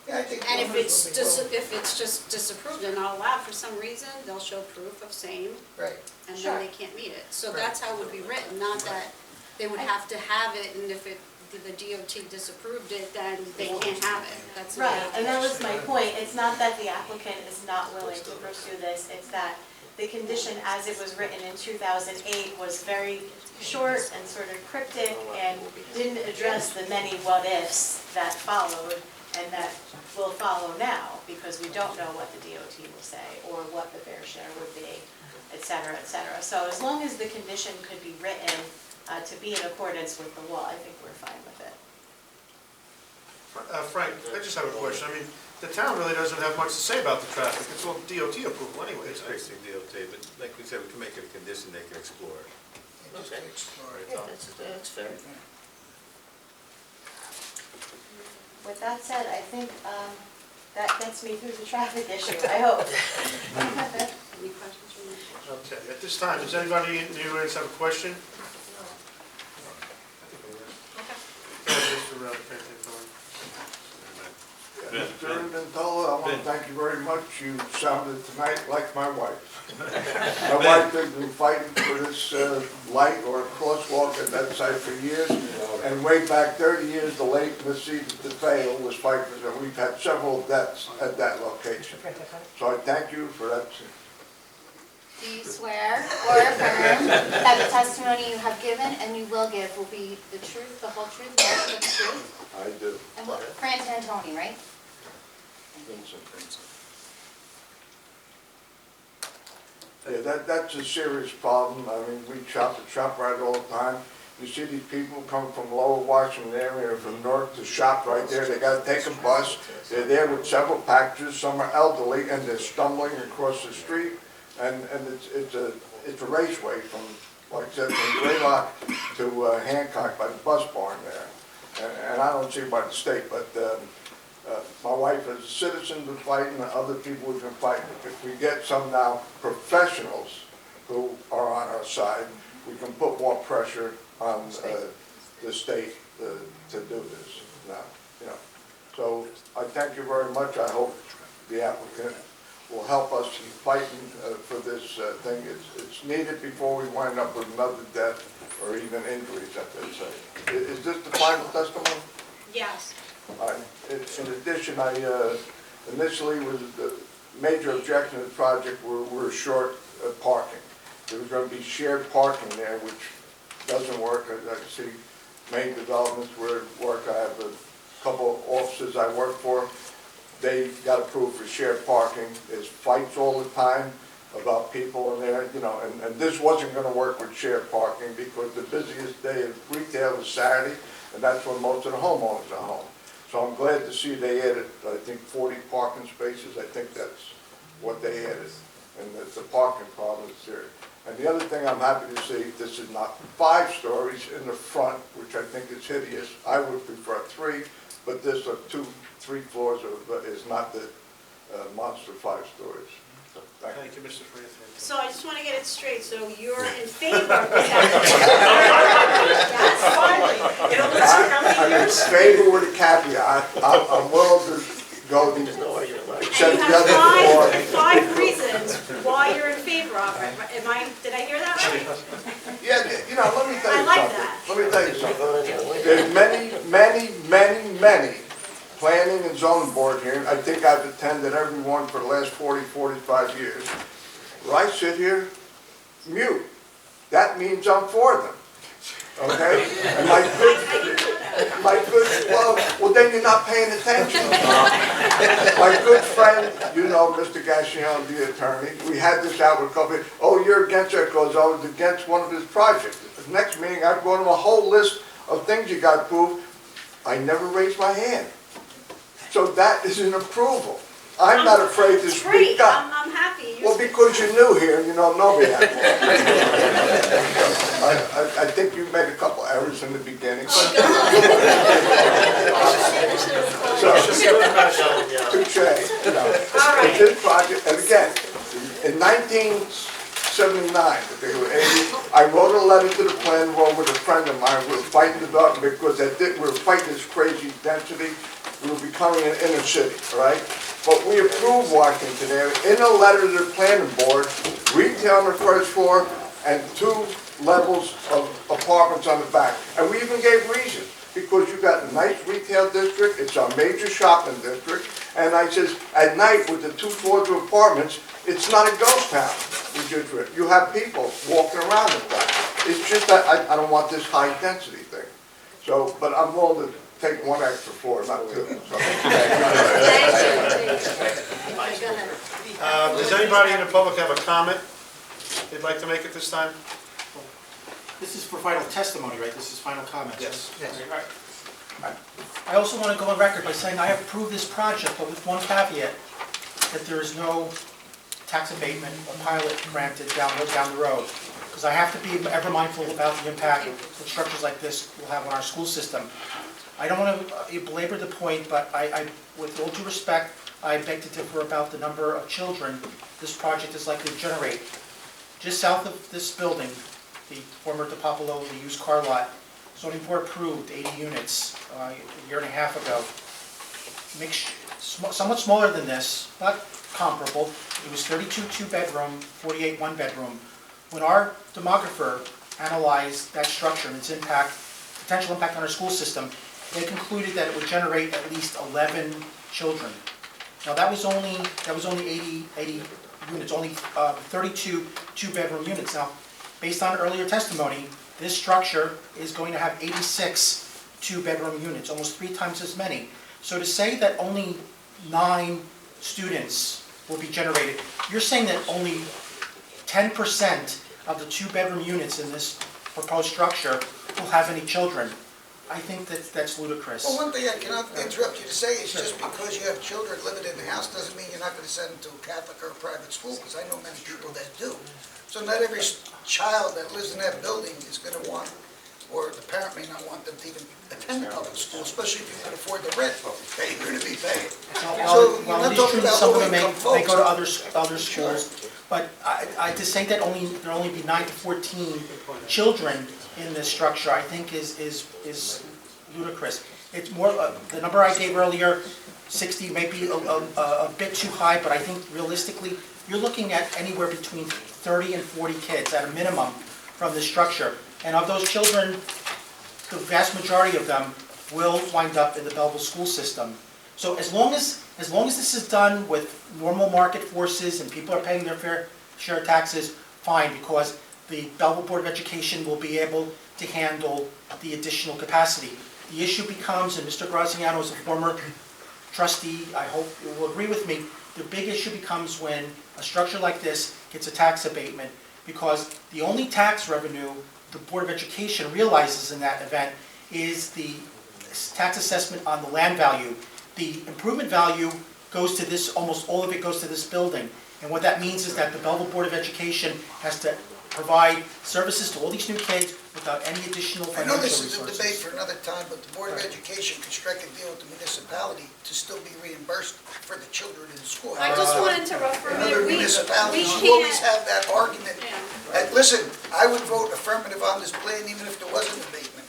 Yeah, I think And if the it's owners will be if it's just disapproved and not allowed for some reason, they'll show proof of same, Right. and Sure. then they can't meet it. So Right. that's how it would be written, not that they would have to have it, and if the DOT disapproved it, then they can't have it. That's not Right, how and that it was my point. It's not that the applicant is not willing to pursue this, it's that the condition as it was written in 2008 was very short and sort of cryptic and didn't address the many what-ifs that followed and that will follow now, because we don't know what the DOT will say or what the fair share would be, et cetera, et cetera. So as long as the condition could be written to be in accordance with the law, I think we're fine with it. Frank, I just have a question. I mean, the town really doesn't have much to say about the traffic. It's all DOT approval anyways. It's basically DOT, but like we said, we can make it a condition they can explore it. Just to explore it. Yeah, that's fair. With that said, I think that gets me through the traffic issue, I hope. Any questions from you? Okay, at this time, does anybody in the audience have a question? Mr. Mentola, I want to thank you very much. You sounded tonight like my wife. My wife has been fighting for this light or crosswalk at that site for years. And way back 30 years, the late Miss Edith DeFeo was fighting for it. We've had several deaths at that location. So I thank you for that. Do you swear or affirm that the testimony you have given and you will give will be the truth, the whole truth, nothing but the truth? I do. And what, Fran Antoni, right? Yeah, that's a serious problem. I mean, we shop at ShopRite all the time. You see these people come from Lower Washington area or from Newark to shop right there. They got to take a bus. They're there with several packages. Some are elderly and they're stumbling across the street. And it's a raceway from, like I said, from Graylock to Hancock by the bus barn there. And I don't see by the state, but my wife as a citizen been fighting, and other people have been fighting. If we get some now professionals who are on our side, we can put more pressure on the state to do this now. So I thank you very much. I hope the applicant will help us keep fighting for this thing. It's needed before we wind up with another death or even injuries, as they say. Is this the final testimony? Yes. In addition, I initially was the major objection to the project were short parking. There was going to be shared parking there, which doesn't work. I see many developments where it work. I have a couple of offices I work for. They got approved for shared parking. There's fights all the time about people in there, you know, and this wasn't going to work with shared parking because the busiest day of retail is Saturday, and that's when most of the homeowners are home. So I'm glad to see they added, I think, 40 parking spaces. I think that's what they added, and the parking problem is serious. And the other thing I'm happy to see, this is not 5 stories in the front, which I think is hideous. I would prefer 3, but this 2, 3 floors is not the monster 5 stories. So, Thank you, Mr. Francis. So I just want to get it straight, so you're in favor of this application? Yes, finally. It only took how many I'm in years? favor with a caveat. I'm willing to go the And you have 5 reasons why you're in favor of it. Did I hear that right? Yeah, you know, let me tell you I like something. that. Let me tell you something. There's many planning and zoning board hearings. I think I've attended every one for the last 40, 45 years. Where I sit here, mute. That means I'm for them. Okay? And well, then you're not paying attention. My good friend, you know, Mr. Gassion, the attorney, we had this out with a couple of, oh, you're against it because I was against one of his projects. The next meeting, I brought him a whole list of things you got approved. I never raised my hand. So that is an approval. I'm not afraid to speak up. I'm happy. Well, because you're new here and you don't know me that well. I think you made a couple errors in the beginning. Touche. This project, and again, in 1979, I wrote a letter to the planning board with a friend of mine. We were fighting the development because we were fighting this crazy density. We were becoming an inner city, all right? But we approved Washington Avenue in a letter to the planning board, retail on the first floor and 2 levels of apartments on the back. And we even gave reasons, because you got a nice retail district, it's our major shopping district, and I says, at night with the 2 floors of apartments, it's not a ghost town. You have people walking around the back. It's just that I don't want this high density thing. So, but I'm willing to take 1 extra floor, not 2. So, Does anybody in the public have a comment they'd like to make at this time? This is for final testimony, right? This is final comments? Yes. Right. I also want to go on record by saying I approve this project, but with one caveat, that there is no tax abatement or pilot granted down the road. Because I have to be ever mindful about the impact that structures like this will have on our school system. I don't want to belabor the point, but with all due respect, I beg to differ about the number of children this project is likely to generate. Just south of this building, the former DePopolo, the used car lot, zoning board approved 80 units a year and a half ago. Somewhat smaller than this, not comparable. It was 32 2-bedroom, 48 1-bedroom. When our demographer analyzed that structure and its potential impact on our school system, they concluded that it would generate at least 11 children. Now that was only 80 units, only 32 2-bedroom units. Now, based on earlier testimony, this structure is going to have 86 2-bedroom units, almost 3 times as many. So to say that only 9 students will be generated, you're saying that only 10% of the 2-bedroom units in this proposed structure will have any children. I think that's ludicrous. Well, one thing I cannot interrupt you to say is just because you have children living in the house doesn't mean you're not going to send them to a Catholic or a private school, because I know many people that do. So not every child that lives in that building is going to want, or the parent may not want them to even attend public school, especially if you can afford the rent that you're going to be paying. So you're not talking about low-income folks. They go to other schools, but to say that there'll only be 9 to 14 children in this structure, I think is ludicrous. It's more, the number I gave earlier, 60 may be a bit too high, but I think realistically, you're looking at anywhere between 30 and 40 kids at a minimum from this structure. And of those children, the vast majority of them will wind up in the Belleville school system. So as long as this is done with normal market forces and people are paying their fair share of taxes, fine, because the Belleville Board of Education will be able to handle the additional capacity. The issue becomes, and Mr. Graziano is a former trustee, I hope you will agree with me, the big issue becomes when a structure like this gets a tax abatement, because the only tax revenue the Board of Education realizes in that event is the tax assessment on the land value. The improvement value goes to this, almost all of it goes to this building. And what that means is that the Belleville Board of Education has to provide services to all these new kids without any additional I know financial this resources. is a debate for another time, but the Board of Education can strike a deal with the municipality to still be reimbursed for the children in the school. I just want to interrupt for a In other minute. municipalities, We you always can't, have that argument. And listen, I would vote affirmative on this plan even if there was an abatement.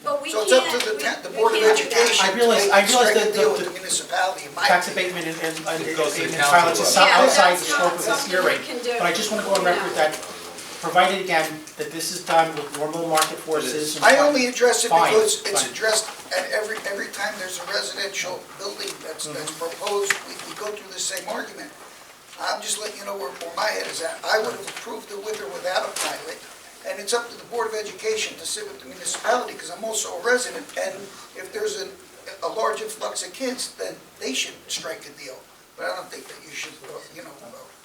but we So can't. it's up to the Board of Education I realize to strike a that deal with the the municipality, in my tax opinion. abatement and goes to the abatement council violence is level. Yeah, outside the that's scope not of this something hearing. we can do. But I just want to go on record that, provided again, that this is done with normal market forces. and I only address it Fine, because it's fine. addressed at every time there's a residential building that's proposed, we go through the same argument. I'm just letting you know where my head is at. I would have approved it with or without a pilot, and it's up to the Board of Education to sit with the municipality, because I'm also a resident, and if there's a large influx of kids, then they should strike a deal. But I don't think that you should,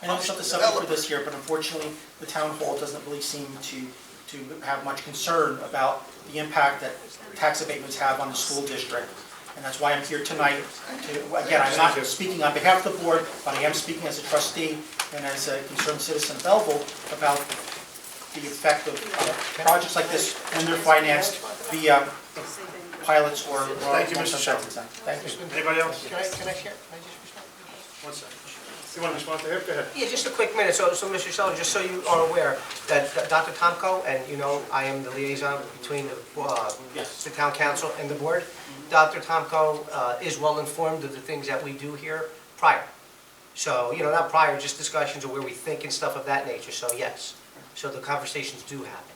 I know it's not the subject for this year, but unfortunately, the town hall doesn't really seem to have much concern about the impact that tax abatements have on the school district. And that's why I'm here tonight to, again, I'm not speaking on behalf of the board, but I am speaking as a trustee and as a concerned citizen of Belleville about the effect of projects like this when they're financed via pilots or. Thank you, Mr. Sheldon. Thank you. Anybody else? Can I share? Can I just respond? One second. You want to respond to him? Go ahead. Yeah, just a quick minute. So Mr. Sheldon, just so you are aware, that Dr. Tomko, and you know, I am the liaison between the town council and the board. Dr. Tomko is well informed of the things that we do here prior. So, you know, not prior, just discussions of where we think and stuff of that nature. So yes, so the conversations do happen.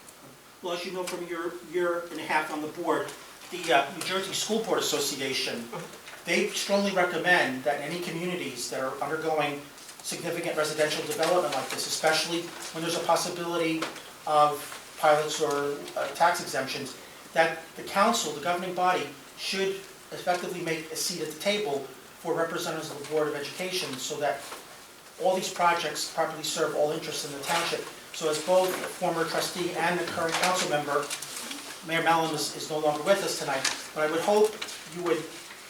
Well, as you know from your year and a half on the board, the New Jersey School Board Association, they strongly recommend that in any communities that are undergoing significant residential development like this, especially when there's a possibility of pilots or tax exemptions, that the council, the governing body, should effectively make a seat at the table for representatives of the Board of Education so that all these projects properly serve all interests in the township. So as both a former trustee and the current council member, Mayor Melham is no longer with us tonight, but I would hope you would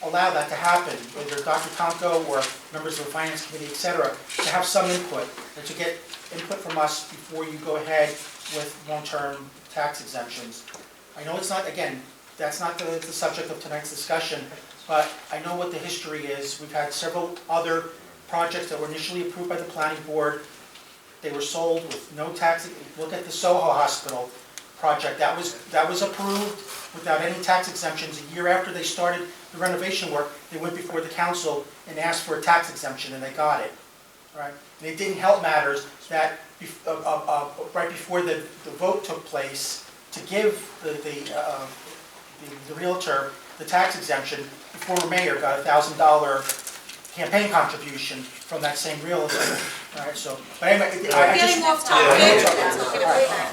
allow that to happen, whether Dr. Tomko or members of the Finance Committee, et cetera, to have some input, and to get input from us before you go ahead with long-term tax exemptions. I know it's not, again, that's not the subject of tonight's discussion, but I know what the history is. We've had several other projects that were initially approved by the planning board. They were sold with no tax. Look at the Soho Hospital project. That was approved without any tax exemptions. A year after they started the renovation work, they went before the council and asked for a tax exemption, and they got it. Right? And it didn't help matters that right before the vote took place to give the realtor the tax exemption, the former mayor got a $1,000 campaign contribution from that same realtor. All right, so, but anyway, We're getting off topic.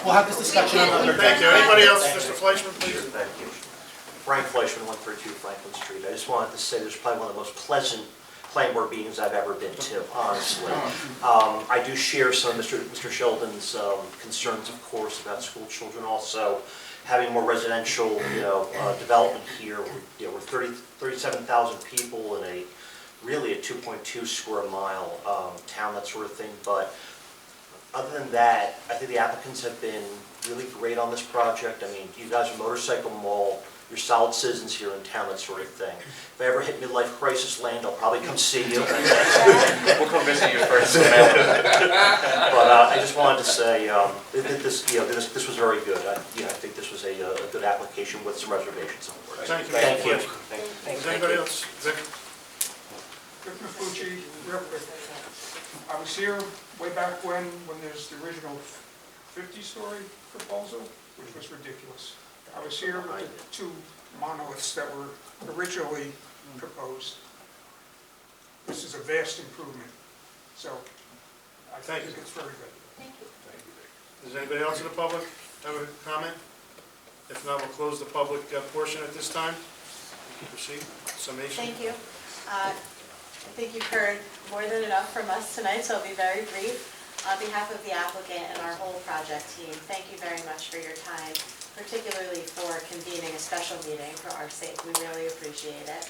We'll have this discussion another day. Thank you. Anybody else? Mr. Fleischman, please. Thank you. Frank Fleischman, 132 Franklin Street. I just wanted to say this is probably one of the most pleasant planning board meetings I've ever been to, honestly. I do share some of Mr. Sheldon's concerns, of course, about school children also. Having more residential, development here. We're 37,000 people in really a 2.2 square mile town, that sort of thing. But other than that, I think the applicants have been really great on this project. I mean, you guys are Motorcycle Mall. You're solid citizens here in town, that sort of thing. If I ever hit midlife crisis land, I'll probably come see you. We'll come visit you first. But I just wanted to say this was very good. I think this was a good application with some reservations on board. Thank you. Thank you. Is anybody else? Vic? see, real quick, I was here way back when there's the original 50-story proposal, which was ridiculous. I was here with the two monoliths that were originally proposed. This is a vast improvement, so I think it's very good. Thank you. Does anybody else in the public have a comment? If not, we'll close the public portion at this time. Proceed, summation. Thank you. I think you've heard more than enough from us tonight, so I'll be very brief. On behalf of the applicant and our whole project team, thank you very much for your time, particularly for convening a special meeting for our sake. We really appreciate it.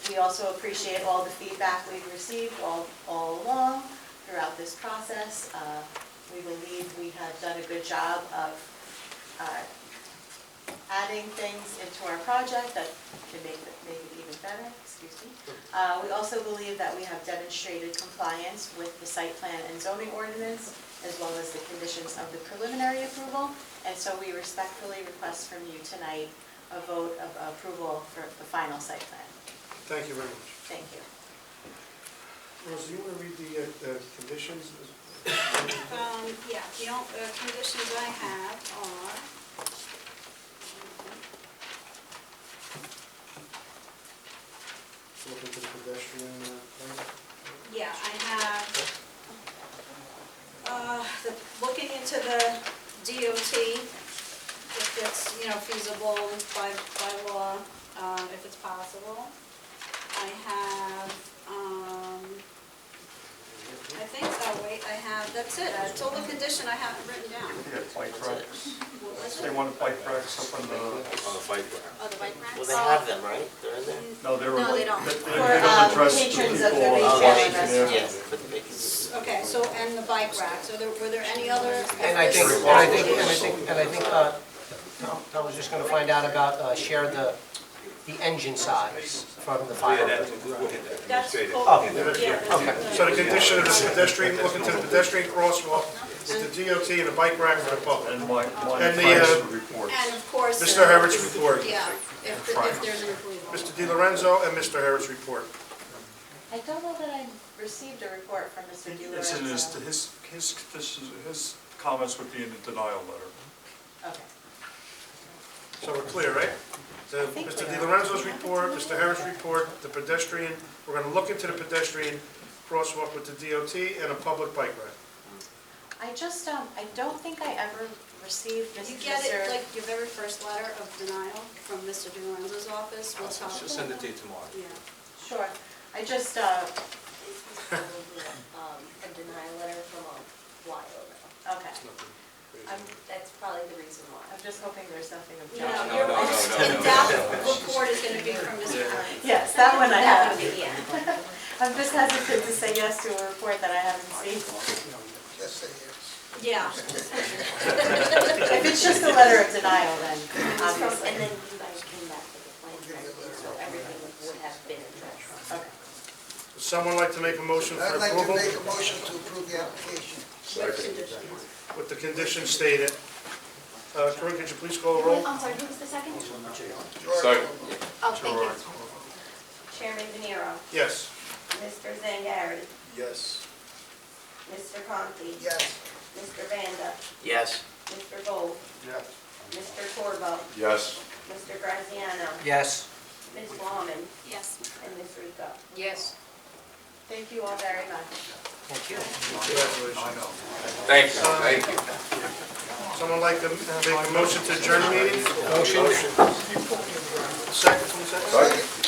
We also appreciate all the feedback we've received all along throughout this process. We believe we have done a good job of adding things into our project that can make it even better. Excuse me. We also believe that we have demonstrated compliance with the site plan and zoning ordinance, as well as the conditions of the preliminary approval. And so we respectfully request from you tonight a vote of approval for the final site plan. Thank you very much. Thank you. Rose, do you want to read the conditions? Yeah, the conditions I have are, Look into the pedestrian plan. yeah, I have, looking into the DOT, if it's, feasible by law, if it's possible. I have, I think, that's it, that's all the condition I have written down. They got bike racks. What was They it? want bike racks up on the, Oh, the bike racks? Well, they have them, right? They're in there? no, they were. No, they don't. They For don't address the patrons of the people on retail Washington and Avenue. restaurants. Yes, but they can. Okay, so, and the bike racks, were there any other? And I think, Tom was just gonna find out about, share the engine size from the fire. That's, Oh, yeah. okay. So the condition of the pedestrian, look into the pedestrian crosswalk, with the DOT and the bike rack for the public. And my And the, Frank's reports. And of course. Mr. Herrick's report. Yeah, if there's an approval. Mr. Di Lorenzo and Mr. Herrick's report. I don't know that I received a report from Mr. Di It's in Lorenzo. his comments would be in the denial letter. Okay. So we're clear, right? Mr. Di Lorenzo's report, Mr. Herrick's report, the pedestrian, we're gonna look into the pedestrian crosswalk with the DOT and a public bike rack. I just, I don't think I ever received Mr. You get it, like your very first letter of denial from Mr. Di Lorenzo's office, we'll talk. She'll send it to you tomorrow. Yeah. Sure. I just, It's probably a denial letter from a while ago. okay. That's probably the reason why. I'm just hoping there's nothing No, objectionable. your no, most no, no, no. in-depth report is gonna be from Mr. Herrick. Yes, that one I have. That would be, yeah. I'm just hesitant to say yes to a report that I haven't seen. Just say yes. Yeah. If it's just a letter of denial, then obviously. And then you guys came back with the plan, so everything would have been addressed. Okay. Would someone like to make a motion for I'd like to approval? make a motion to approve the application. With the conditions stated. Corinne, could you please call the roll? I'm sorry, who was the second? Second. Oh, thank you. Chairman De Niro, Yes. Mr. Zangari, Yes. Mr. Conti, Yes. Mr. Banda, Yes. Mr. Gold, Yes. Mr. Corvo, Yes. Mr. Graziano, Yes. Ms. Baumann, Yes. and Ms. Rico. Yes. Thank you all very much. Thank you. Congratulations. Thank you, thank you. Someone like to make a motion to adjourn the meeting? Motion. Second, 22nd? Second.